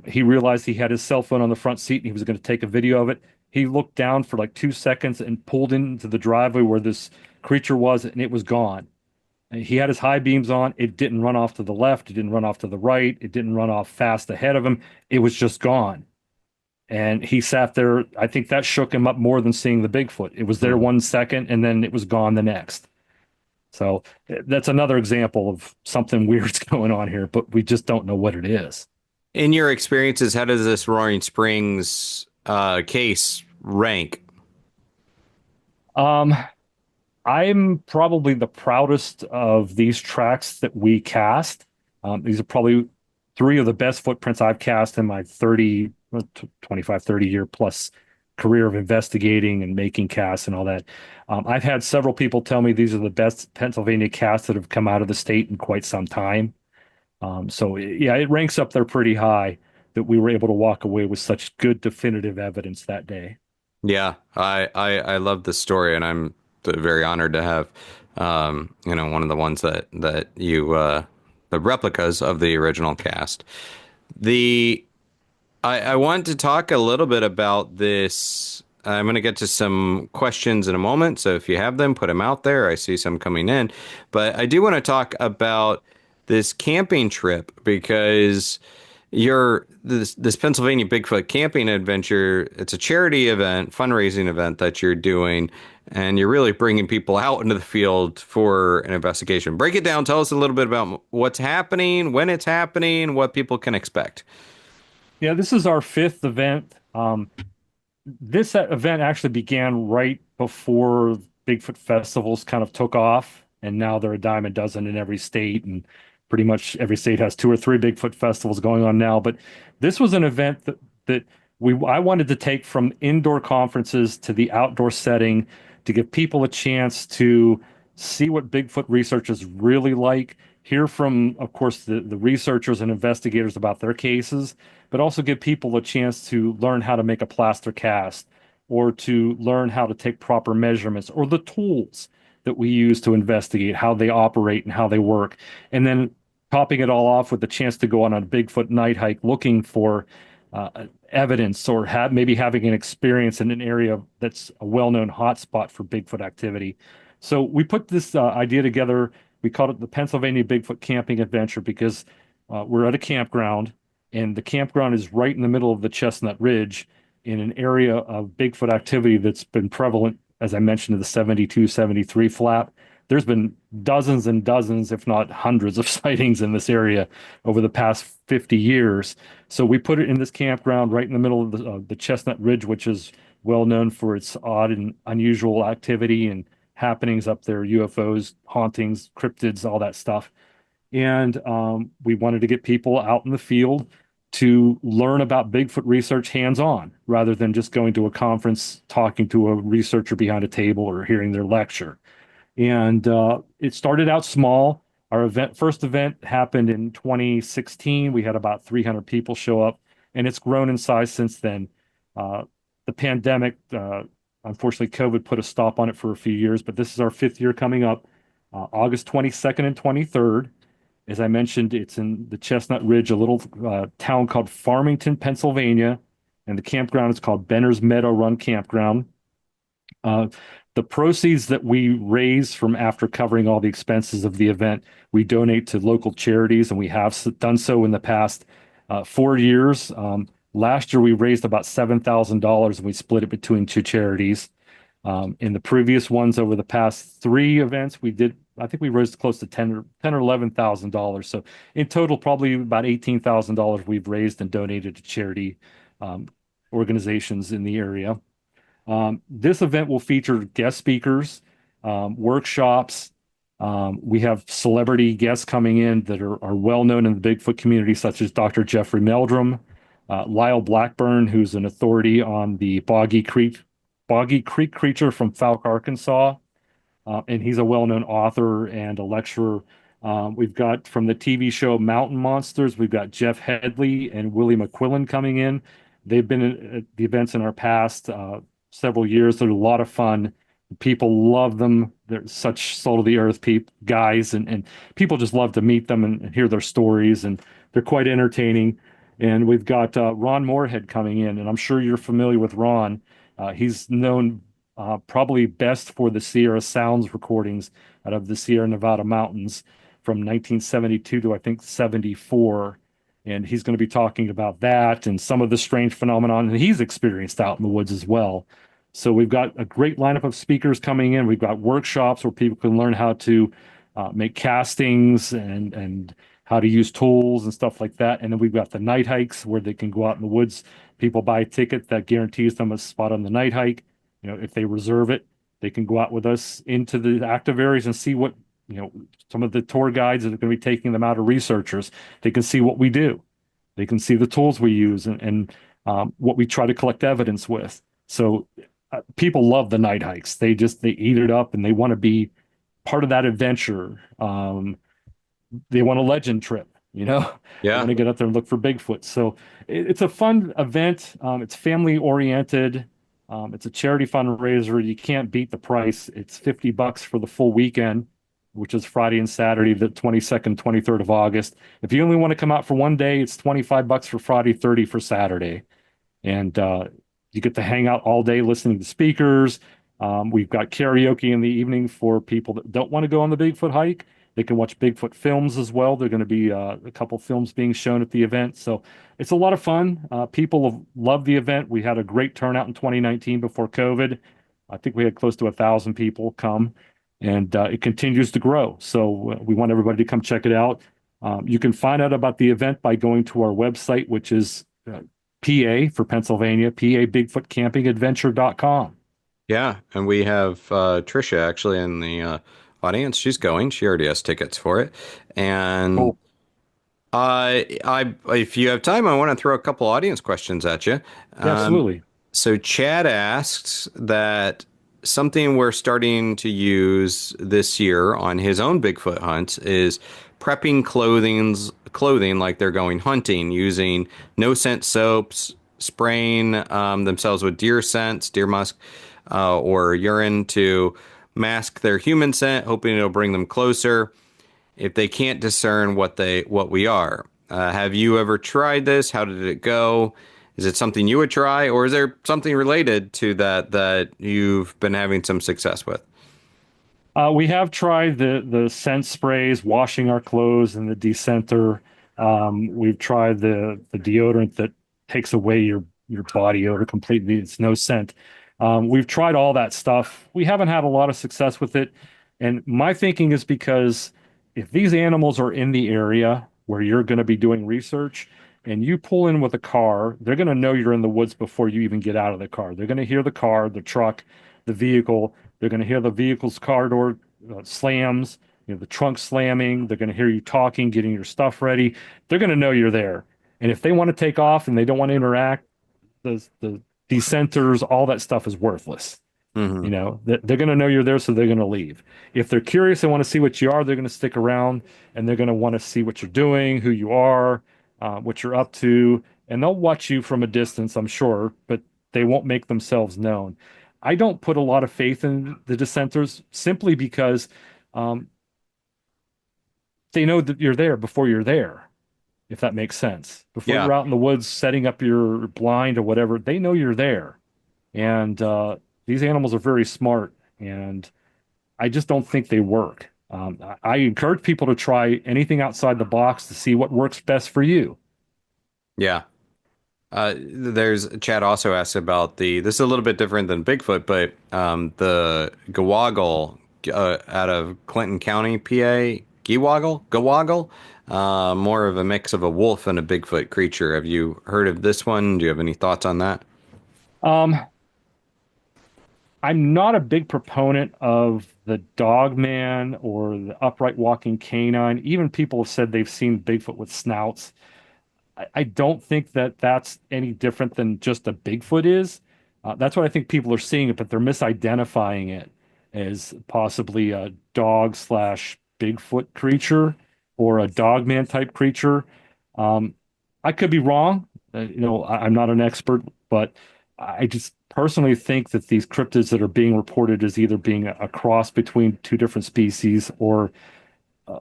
He realized he had his cell phone on the front seat and he was going to take a video of it. He looked down for like 2 seconds and pulled into the driveway where this creature was, and it was gone. And he had his high beams on. It didn't run off to the left. It didn't run off to the right. It didn't run off fast ahead of him. It was just gone. And he sat there. I think that shook him up more than seeing the Bigfoot. It was there Hmm. 1 second and then it was gone the next. So that's another example of something weird's going on here, but we just don't know what it is. In your experiences, how does this Roaring Springs case rank? Um, I'm probably the proudest of these tracks that we cast. These are probably three of the best footprints I've cast in my 30, 25, 30 year plus career of investigating and making casts and all that. I've had several people tell me these are the best Pennsylvania casts that have come out of the state in quite some time. So yeah, it ranks up there pretty high that we were able to walk away with such good definitive evidence that day. Yeah, I love this story, and I'm very honored to have, one of the ones that you, the replicas of the original cast. The I want to talk a little bit about this. I'm going to get to some questions in a moment, so if you have them, put them out there. I see some coming in, but I do want to talk about this camping trip because this Pennsylvania Bigfoot Camping Adventure. It's a charity event, fundraising event that you're doing, and you're really bringing people out into the field for an investigation. Break it down. Tell us a little bit about what's happening, when it's happening, what people can expect. Yeah, this is our fifth event. This event actually began right before Bigfoot festivals kind of took off, and now they're a dime a dozen in every state, and pretty much every state has two or three Bigfoot festivals going on now. But this was an event that I wanted to take from indoor conferences to the outdoor setting to give people a chance to see what Bigfoot research is really like, hear from, of course, the researchers and investigators about their cases, but also give people a chance to learn how to make a plaster cast or to learn how to take proper measurements or the tools that we use to investigate how they operate and how they work. And then topping it all off with the chance to go on a Bigfoot night hike looking for evidence or maybe having an experience in an area that's a well-known hotspot for Bigfoot activity. So we put this idea together. We called it the Pennsylvania Bigfoot Camping Adventure because we're at a campground, and the campground is right in the middle of the Chestnut Ridge in an area of Bigfoot activity that's been prevalent, as I mentioned, in the 72, 73 flap. There's been dozens and dozens, if not hundreds, of sightings in this area over the past 50 years. So we put it in this campground right in the middle of the Chestnut Ridge, which is well known for its odd and unusual activity and happenings up there, UFOs, hauntings, cryptids, all that stuff. And we wanted to get people out in the field to learn about Bigfoot research hands-on rather than just going to a conference, talking to a researcher behind a table or hearing their lecture. And it started out small. Our first event happened in 2016. We had about 300 people show up, and it's grown in size since then. Uh, the pandemic, unfortunately, COVID put a stop on it for a few years, but this is our fifth year coming up, August 22nd and 23rd. As I mentioned, it's in the Chestnut Ridge, a little town called Farmington, Pennsylvania, and the campground is called Benner's Meadow Run Campground. Uh, the proceeds that we raise from after covering all the expenses of the event, we donate to local charities, and we have done so in the past 4 years. Last year, we raised about $7,000, and we split it between two charities. In the previous ones over the past three events, I think we raised close to ten or $11,000. So in total, probably about $18,000 we've raised and donated to charity um, organizations in the area. This event will feature guest speakers, workshops. We have celebrity guests coming in that are well known in the Bigfoot community, such as Dr. Jeffrey Meldrum, Lyle Blackburn, who's an authority on the Boggy Creek creature from Fouke, Arkansas, and he's a well-known author and a lecturer. We've got from the TV show Mountain Monsters, we've got Jeff Headley and Willie McQuillan coming in. They've been at the events in our past several years. They're a lot of fun. People love them. They're such soul of the earth guys, and people just love to meet them and hear their stories, and they're quite entertaining. And we've got Ron Moorhead coming in, and I'm sure you're familiar with Ron. He's known probably best for the Sierra Sounds recordings out of the Sierra Nevada mountains from 1972 to I think 74. And he's going to be talking about that and some of the strange phenomenon that he's experienced out in the woods as well. So we've got a great lineup of speakers coming in. We've got workshops where people can learn how to make castings and how to use tools and stuff like that. And then we've got the night hikes where they can go out in the woods. People buy a ticket that guarantees them a spot on the night hike. If they reserve it, they can go out with us into the active areas and see what, some of the tour guides that are going to be taking them out, are researchers. They can see what we do. They can see the tools we use and what we try to collect evidence with. So people love the night hikes. They eat it up and they want to be part of that adventure. They want a legend trip, They Yeah. want to get out there and look for Bigfoot. So it's a fun event. It's family oriented. It's a charity fundraiser. You can't beat the price. It's $50 for the full weekend, which is Friday and Saturday, the 22nd, 23rd of August. If you only want to come out for one day, it's $25 for Friday, 30 for Saturday. And you get to hang out all day listening to speakers. We've got karaoke in the evening for people that don't want to go on the Bigfoot hike. They can watch Bigfoot films as well. There are going to be a couple films being shown at the event. So it's a lot of fun. People have loved the event. We had a great turnout in 2019 before COVID. I think we had close to 1,000 people come, and it continues to grow. So we want everybody to come check it out. You can find out about the event by going to our website, which is PA for Pennsylvania, PA Bigfoot Camping Adventure.com. Yeah. And we have Trisha actually in the audience. She's going. She already has tickets for it. And Cool. if you have time, I want to throw a couple audience questions at you. Yeah, absolutely. So Chad asks that something we're starting to use this year on his own Bigfoot hunts is prepping clothing like they're going hunting, using no scent soaps, spraying themselves with deer scents, deer musk, or urine to mask their human scent, hoping it'll bring them closer if they can't discern what we are. Have you ever tried this? How did it go? Is it something you would try, or is there something related to that you've been having some success with? We have tried the scent sprays, washing our clothes, and the descenter. We've tried the deodorant that takes away your body odor completely. It's no scent. We've tried all that stuff. We haven't had a lot of success with it. And my thinking is because if these animals are in the area where you're going to be doing research and you pull in with a car, they're going to know you're in the woods before you even get out of the car. They're going to hear the car, the truck, the vehicle. They're going to hear the vehicle's car door slams. the trunk slamming. They're going to hear you talking, getting your stuff ready. They're going to know you're there. And if they want to take off and they don't want to interact, the decenters, all that stuff is worthless. Hmm. They're going to know you're there, so they're going to leave. If they're curious and want to see what you are, they're going to stick around and they're going to want to see what you're doing, who you are, what you're up to, and they'll watch you from a distance, I'm sure, but they won't make themselves known. I don't put a lot of faith in the dissenters simply because um, they know that you're there before you're there, if that makes sense. Before Yeah. you're out in the woods setting up your blind or whatever, they know you're there. And these animals are very smart, and I just don't think they work. I encourage people to try anything outside the box to see what works best for you. Yeah. There's Chad also asked about this is a little bit different than Bigfoot, but the Gewoggle out of Clinton County, PA, Gewoggle, more of a mix of a wolf and a Bigfoot creature. Have you heard of this one? Do you have any thoughts on that? Um, I'm not a big proponent of the dog man or the upright walking canine. Even people have said they've seen Bigfoot with snouts. I don't think that that's any different than just a Bigfoot is. That's what I think people are seeing it, but they're misidentifying it as possibly a dog slash Bigfoot creature or a dogman type creature. Um, I could be wrong. I'm not an expert, but I just personally think that these cryptids that are being reported as either being a cross between two different species or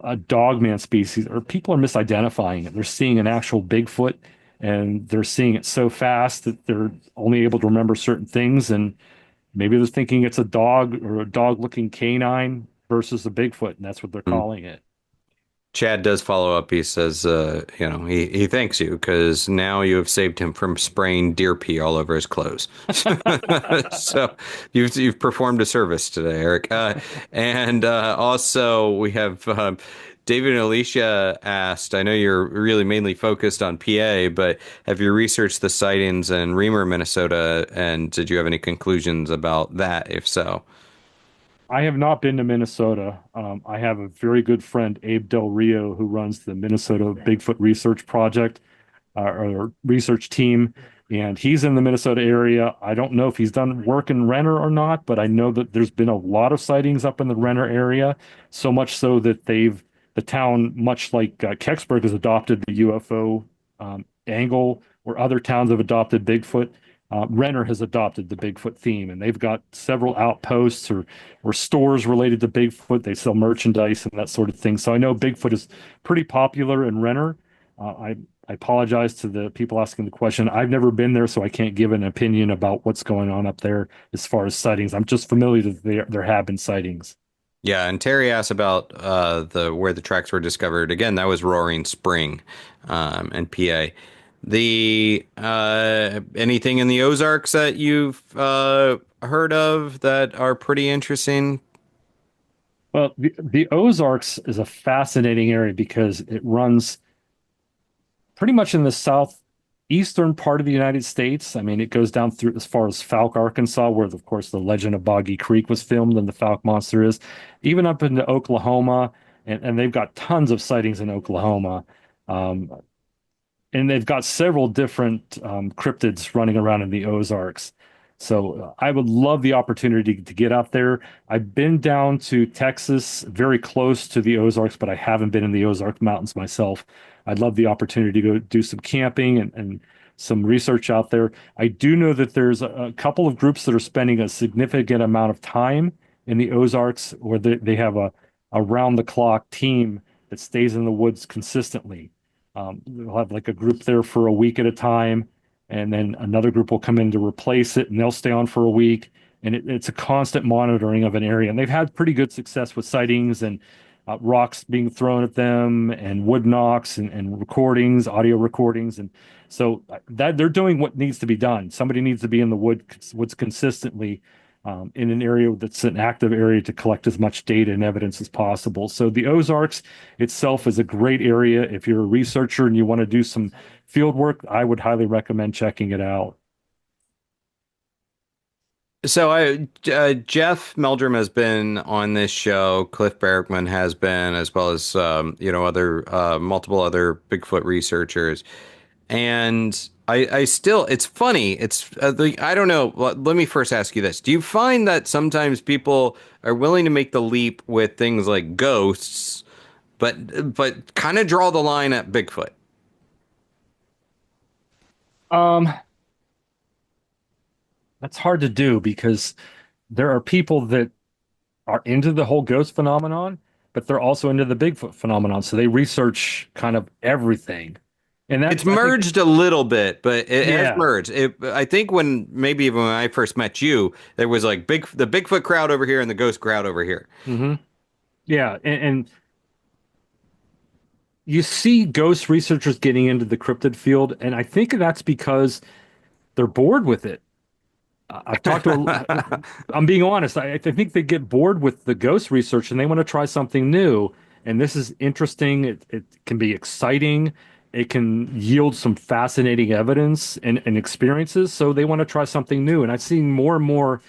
a dogman species, or people are misidentifying it. They're seeing an actual Bigfoot and they're seeing it so fast that they're only able to remember certain things. And maybe they're thinking it's a dog or a dog looking canine versus a Bigfoot, and that's what they're Hmm. calling it. Chad does follow up. He says, he thanks you because now you have saved him from spraying deer pee all over his clothes. So you've performed a service today, Eric. And also we have David and Alicia asked. I know you're really mainly focused on PA, but have you researched the sightings in Reamer, Minnesota, and did you have any conclusions about that? If so, I have not been to Minnesota. I have a very good friend, Abe Del Rio, who runs the Minnesota Bigfoot Research Project or research team, and he's in the Minnesota area. I don't know if he's done work in Renner or not, but I know that there's been a lot of sightings up in the Renner area, so much so that the town, much like Kecksburg, has adopted the UFO angle, or other towns have adopted Bigfoot. Renner has adopted the Bigfoot theme, and they've got several outposts or stores related to Bigfoot. They sell merchandise and that sort of thing. So I know Bigfoot is pretty popular in Renner. I apologize to the people asking the question. I've never been there, so I can't give an opinion about what's going on up there as far as sightings. I'm just familiar that there have been sightings. yeah. And Terry asked about the where the tracks were discovered. Again, that was Roaring Spring, and PA. The anything in the Ozarks that you've heard of that are pretty interesting? Well, the Ozarks is a fascinating area because it runs pretty much in the southeastern part of the United States. I mean, it goes down through as far as Fouke, Arkansas, where, of course, the Legend of Boggy Creek was filmed and the Fouke monster is, even up into Oklahoma. And they've got tons of sightings in Oklahoma. Um, and they've got several different cryptids running around in the Ozarks. So I would love the opportunity to get out there. I've been down to Texas, very close to the Ozarks, but I haven't been in the Ozark Mountains myself. I'd love the opportunity to go do some camping and some research out there. I do know that there's a couple of groups that are spending a significant amount of time in the Ozarks, where they have a round the clock team that stays in the woods consistently. They'll have like a group there for a week at a time, and then another group will come in to replace it, and they'll stay on for a week. And it's a constant monitoring of an area. And they've had pretty good success with sightings and rocks being thrown at them, and wood knocks, and recordings, audio recordings. And so that they're doing what needs to be done. Somebody needs to be in the woods consistently in an area that's an active area to collect as much data and evidence as possible. So the Ozarks itself is a great area. If you're a researcher and you want to do some field work, I would highly recommend checking it out. Jeff Meldrum has been on this show. Cliff Barackman has been, as well as other multiple other Bigfoot researchers. And I still, it's funny. I don't know. Let me first ask you this: do you find that sometimes people are willing to make the leap with things like ghosts, but kind of draw the line at Bigfoot? Um, that's hard to do because there are people that are into the whole ghost phenomenon, but they're also into the Bigfoot phenomenon. So they research kind of everything. And It's that, I think, merged a little bit, but it has yeah. merged. I think maybe even when I first met you, there was like the Bigfoot crowd over here and the ghost crowd over here. Hmm. Yeah. And you see ghost researchers getting into the cryptid field, and I think that's because they're bored with it. I've talked to I'm being honest. I think they get bored with the ghost research and they want to try something new. And this is interesting. It can be exciting. It can yield some fascinating evidence and experiences. So they want to try something new. And I've seen more and more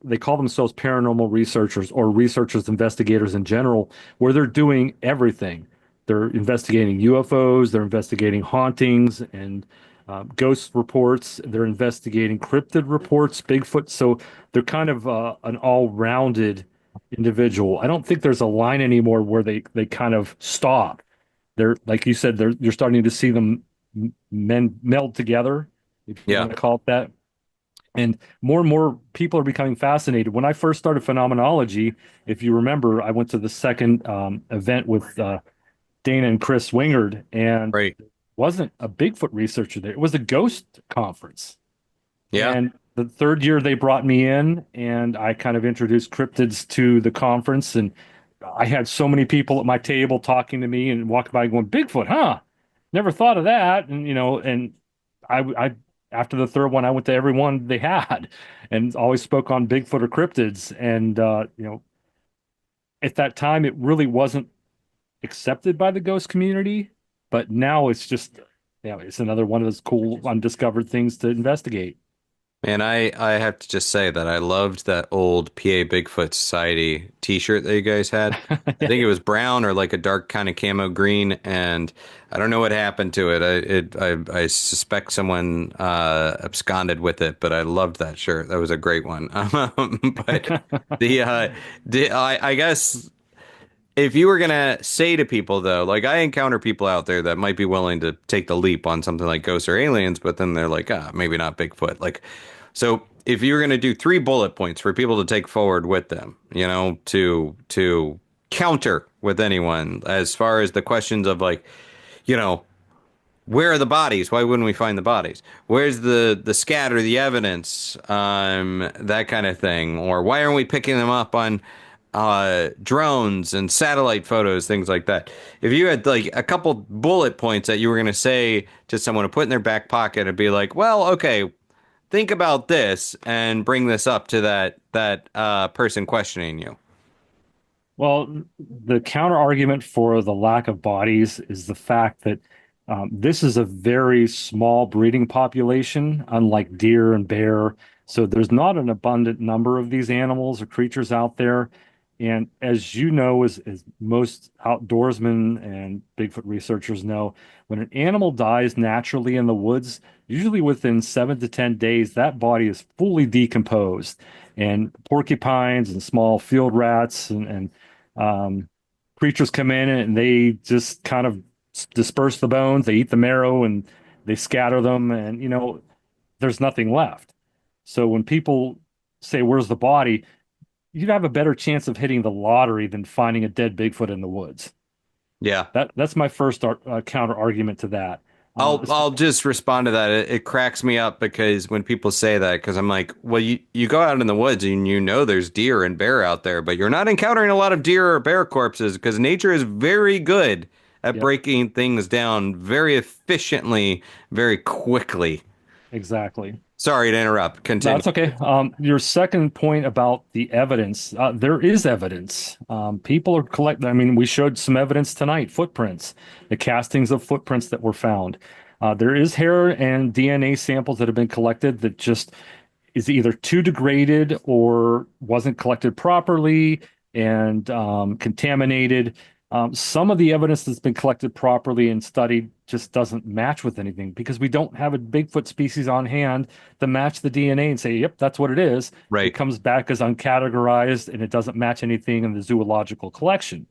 they call themselves paranormal researchers or researchers, investigators in general, where they're doing everything. They're investigating UFOs, they're investigating hauntings and ghost reports, they're investigating cryptid reports, Bigfoot. So they're kind of an all-rounded individual. I don't think there's a line anymore where they kind of stop. They're like you said, you're starting to see them men meld together, if you Yeah, want to call it that. And more people are becoming fascinated. When I first started phenomenology, if you remember, I went to the second event with Dana and Chris Wingard, and right. wasn't a Bigfoot researcher there. It was a ghost conference. Yeah. And the third year they brought me in, and I kind of introduced cryptids to the conference. And I had so many people at my table talking to me and walking by going, Bigfoot, huh? Never thought of that. And, and I after the third one, I went to every one they had and always spoke on Bigfoot or cryptids. And, at that time, it really wasn't accepted by the ghost community, but now it's just, it's another one of those cool undiscovered things to investigate. And I have to just say that I loved that old PA Bigfoot Society t-shirt that you guys had. I Yeah. think it was brown or like a dark kind of camo green, and I don't know what happened to it. I suspect someone absconded with it, but I loved that shirt. That was a great one. But I guess if you were gonna say to people though, like I encounter people out there that might be willing to take the leap on something like ghosts or aliens, but then they're like, maybe not Bigfoot. Like, so if you were gonna do three bullet points for people to take forward with them, to counter with anyone as far as the questions of like, you know, where are the bodies? Why wouldn't we find the bodies? Where's the scatter, the evidence, that kind of thing? Or why aren't we picking them up on drones and satellite photos, things like that? If you had like a couple bullet points that you were going to say to someone to put in their back pocket and be like, well, okay, think about this and bring this up to that person questioning you. Well, the counter argument for the lack of bodies is the fact that this is a very small breeding population, unlike deer and bear. So there's not an abundant number of these animals or creatures out there. And as you know, as most outdoorsmen and Bigfoot researchers know, when an animal dies naturally in the woods, usually within 7 to 10 days, that body is fully decomposed. And porcupines and small field rats and um, creatures come in and they just kind of disperse the bones. They eat the marrow and they scatter them, and there's nothing left. So when people say, "Where's the body?" you'd have a better chance of hitting the lottery than finding a dead Bigfoot in the woods. Yeah. That's my first counter argument to that. I'll just respond to that. It cracks me up because when people say that, because I'm like, well, you go out in the woods and there's deer and bear out there, but you're not encountering a lot of deer or bear corpses because nature is very good at Yep, breaking things down very efficiently, very quickly. exactly. Sorry to interrupt. No, Continue. that's okay. Your second point about the evidence, there is evidence. People are collecting. I mean, we showed some evidence tonight, footprints, the castings of footprints that were found. There is hair and DNA samples that have been collected that just is either too degraded or wasn't collected properly and contaminated. Some of the evidence that's been collected properly and studied just doesn't match with anything because we don't have a Bigfoot species on hand to match the DNA and say, yep, that's what it is. It Right. comes back as uncategorized and it doesn't match anything in the zoological collection.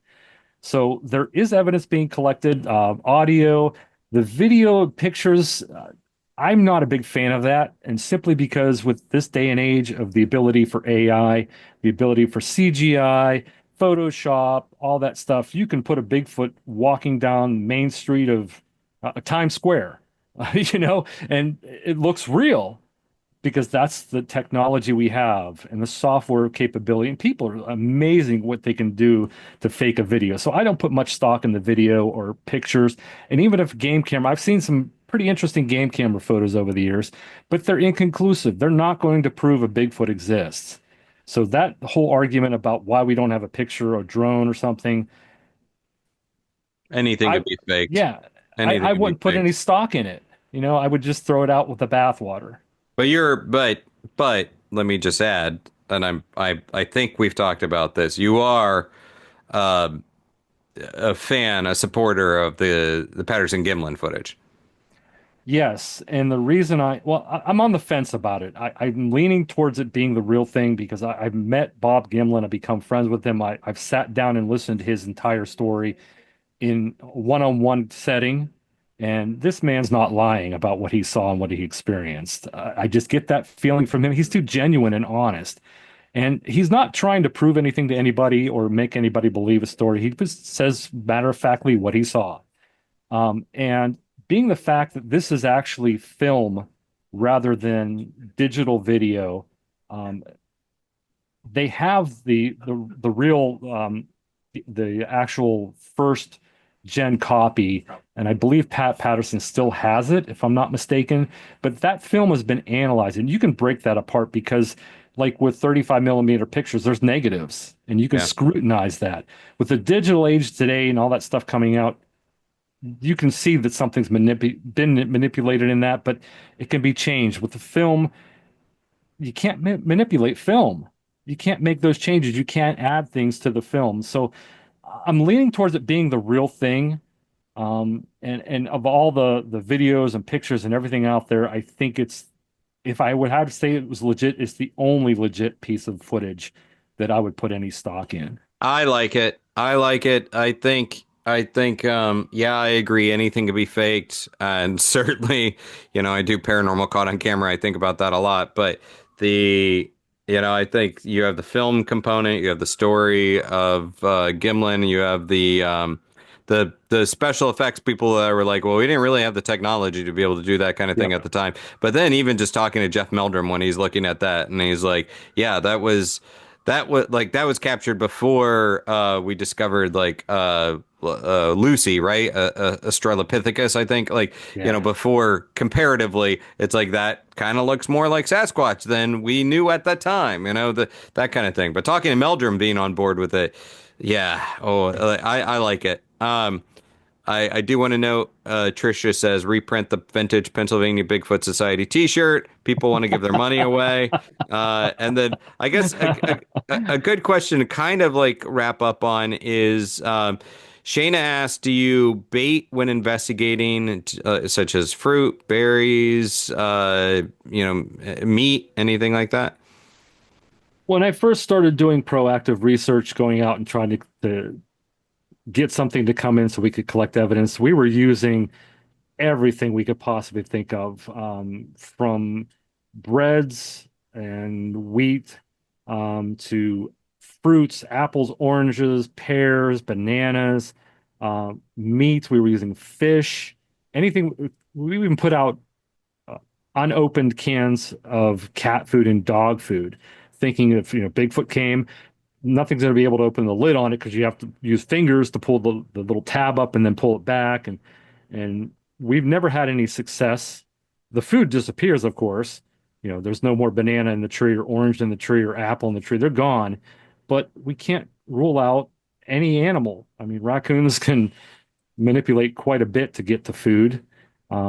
So there is evidence being collected, audio, the video pictures. I'm not a big fan of that. And simply because with this day and age of the ability for AI, the ability for CGI, Photoshop, all that stuff, you can put a Bigfoot walking down Main Street of Times Square, and it looks real because that's the technology we have and the software capability. And people are amazing what they can do to fake a video. So I don't put much stock in the video or pictures. And even if game camera, I've seen some pretty interesting game camera photos over the years, but they're inconclusive. They're not going to prove a Bigfoot exists. So that whole argument about why we don't have a picture or drone or something, Anything I, could be faked. yeah, Anything I could be wouldn't put any faked. stock in it. I would just throw it out with the bathwater. But let me just add, and I think we've talked about this. You are uh, a fan, a supporter of the Patterson Gimlin footage. Yes, and the reason I'm on the fence about it. I'm leaning towards it being the real thing because I've met Bob Gimlin. I've become friends with him. I've sat down and listened to his entire story in one-on-one setting, and this man's not lying about what he saw and what he experienced. I just get that feeling from him. He's too genuine and honest, and he's not trying to prove anything to anybody or make anybody believe a story. He just says matter-of-factly what he saw. And being the fact that this is actually film rather than digital video, um, they have the real the actual first gen copy, and I believe Pat Patterson still has it, if I'm not mistaken. But that film has been analyzed, and you can break that apart because, like with 35 millimeter pictures, there's negatives, and you can Yeah. scrutinize that. With the digital age today and all that stuff coming out, you can see that something's been manipulated in that, but it can be changed. With the film, you can't manipulate film. You can't make those changes. You can't add things to the film. So I'm leaning towards it being the real thing. And of all the videos and pictures and everything out there, I think if I would have to say it was legit, it's the only legit piece of footage that I would put any stock in. I like it. I like it. I think yeah, I agree. Anything could be faked. And certainly, I do paranormal caught on camera. I think about that a lot. But the I think you have the film component, you have the story of Gimlin, you have the special effects people that were like, well, we didn't really have the technology to be able to do that kind of thing Yep. at the time. But then even just talking to Jeff Meldrum when he's looking at that and he's like, yeah, that was captured before we discovered like Lucy, right? Australopithecus, I think. Like, Yeah. before comparatively, it's like that kind of looks more like Sasquatch than we knew at that time, that kind of thing. But talking to Meldrum being on board with it, yeah. Oh, I like it. I do want to note, Tricia says reprint the vintage Pennsylvania Bigfoot Society T-shirt. People want to give their money away. And then I guess a good question to kind of like wrap up on is Shayna asked, do you bait when investigating, such as fruit, berries, meat, anything like that? When I first started doing proactive research, going out and trying to get something to come in so we could collect evidence, we were using everything we could possibly think of, from breads and wheat, to fruits, apples, oranges, pears, bananas, meat. We were using fish, anything. We even put out unopened cans of cat food and dog food, thinking if Bigfoot came, nothing's going to be able to open the lid on it because you have to use fingers to pull the little tab up and then pull it back. And we've never had any success. The food disappears, of course. There's no more banana in the tree or orange in the tree or apple in the tree. They're gone. But we can't rule out any animal. I mean, raccoons can manipulate quite a bit to get to food.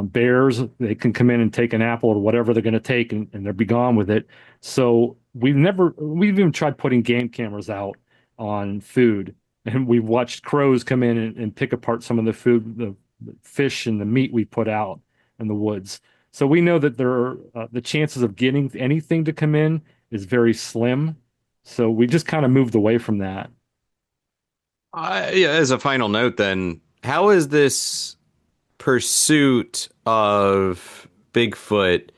Bears, they can come in and take an apple or whatever they're going to take, and they'll be gone with it. So we've even tried putting game cameras out on food, and we've watched crows come in and pick apart some of the food, the fish and the meat we put out in the woods. So we know that the chances of getting anything to come in is very slim. So we just kind of moved away from that. Yeah, as a final note, then, how is this pursuit of Bigfoot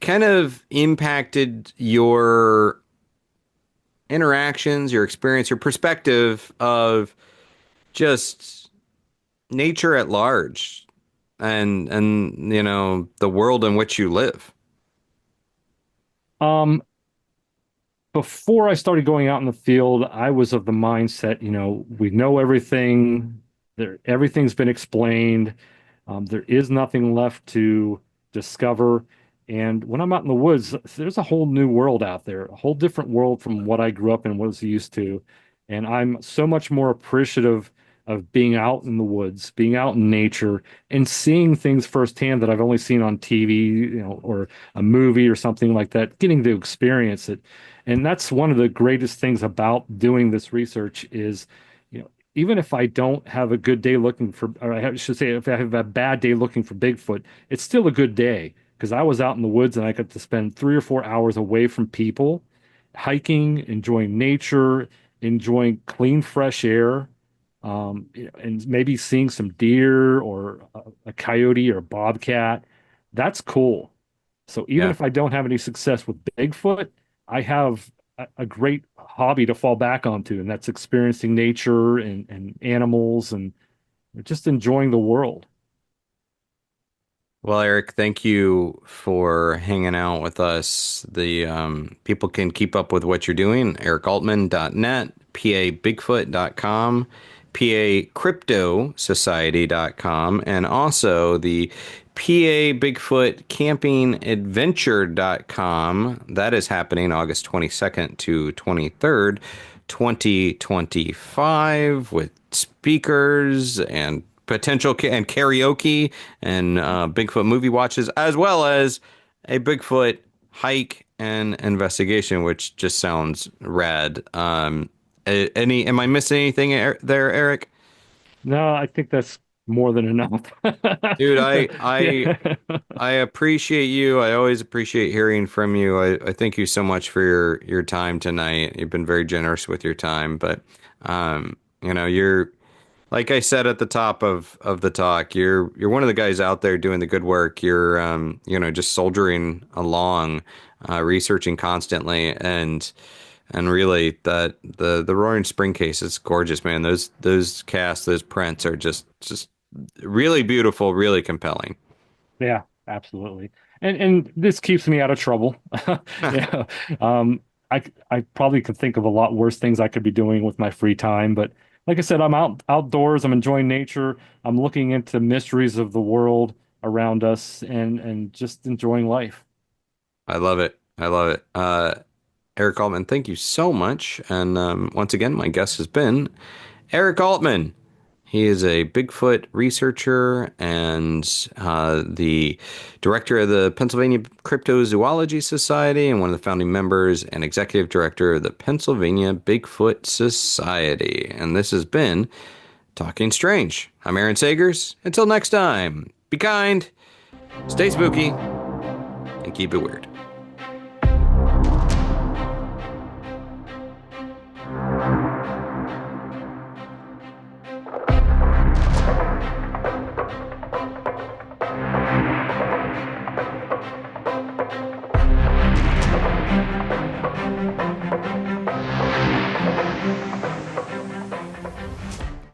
kind of impacted your interactions, your experience, your perspective of just nature at large and the world in which you live? Um, Before I started going out in the field, I was of the mindset, we know everything. Everything's been explained. There is nothing left to discover. And when I'm out in the woods, there's a whole new world out there, a whole different world from what I grew up and was used to. And I'm so much more appreciative of being out in the woods, being out in nature, and seeing things firsthand that I've only seen on TV, or a movie or something like that, getting to experience it. And that's one of the greatest things about doing this research is, even if I don't have a good day looking for, or should say, if I have a bad day looking for Bigfoot, it's still a good day because I was out in the woods and I got to spend 3 or 4 hours away from people, hiking, enjoying nature, enjoying clean, fresh air, and maybe seeing some deer or a coyote or a bobcat. That's cool. So even Yeah. if I don't have any success with Bigfoot, I have a great hobby to fall back onto, and that's experiencing nature and animals and just enjoying the world. Well, Eric, thank you for hanging out with us. The people can keep up with what you're doing. EricAltman.net, PABigfoot.com, PACryptoSociety.com, and also the PA Bigfoot Camping Adventure.com. That is happening August 22nd to 23rd, 2025, with speakers and and karaoke and Bigfoot movie watches, as well as a Bigfoot hike and investigation, which just sounds rad. Am I missing anything there, Eric? No, I think that's more than enough. Dude, I Yeah. I appreciate you. I always appreciate hearing from you. I thank you so much for your time tonight. You've been very generous with your time, but you're, like I said at the top of the talk, you're one of the guys out there doing the good work. You're just soldiering along, researching constantly, and really that the Roaring Spring case is gorgeous, man. Those casts, those prints are just really beautiful, really compelling. Yeah, absolutely. And this keeps me out of trouble. Yeah. Um, I probably could think of a lot worse things I could be doing with my free time, but like I said, I'm outdoors, I'm enjoying nature, I'm looking into mysteries of the world around us and just enjoying life. I love it. I love it. Eric Altman, thank you so much. And once again, my guest has been Eric Altman. He is a Bigfoot researcher and the director of the Pennsylvania Cryptozoology Society and one of the founding members and executive director of the Pennsylvania Bigfoot Society. And this has been Talking Strange. I'm Aaron Sagers. Until next time, be kind, stay spooky, and keep it weird.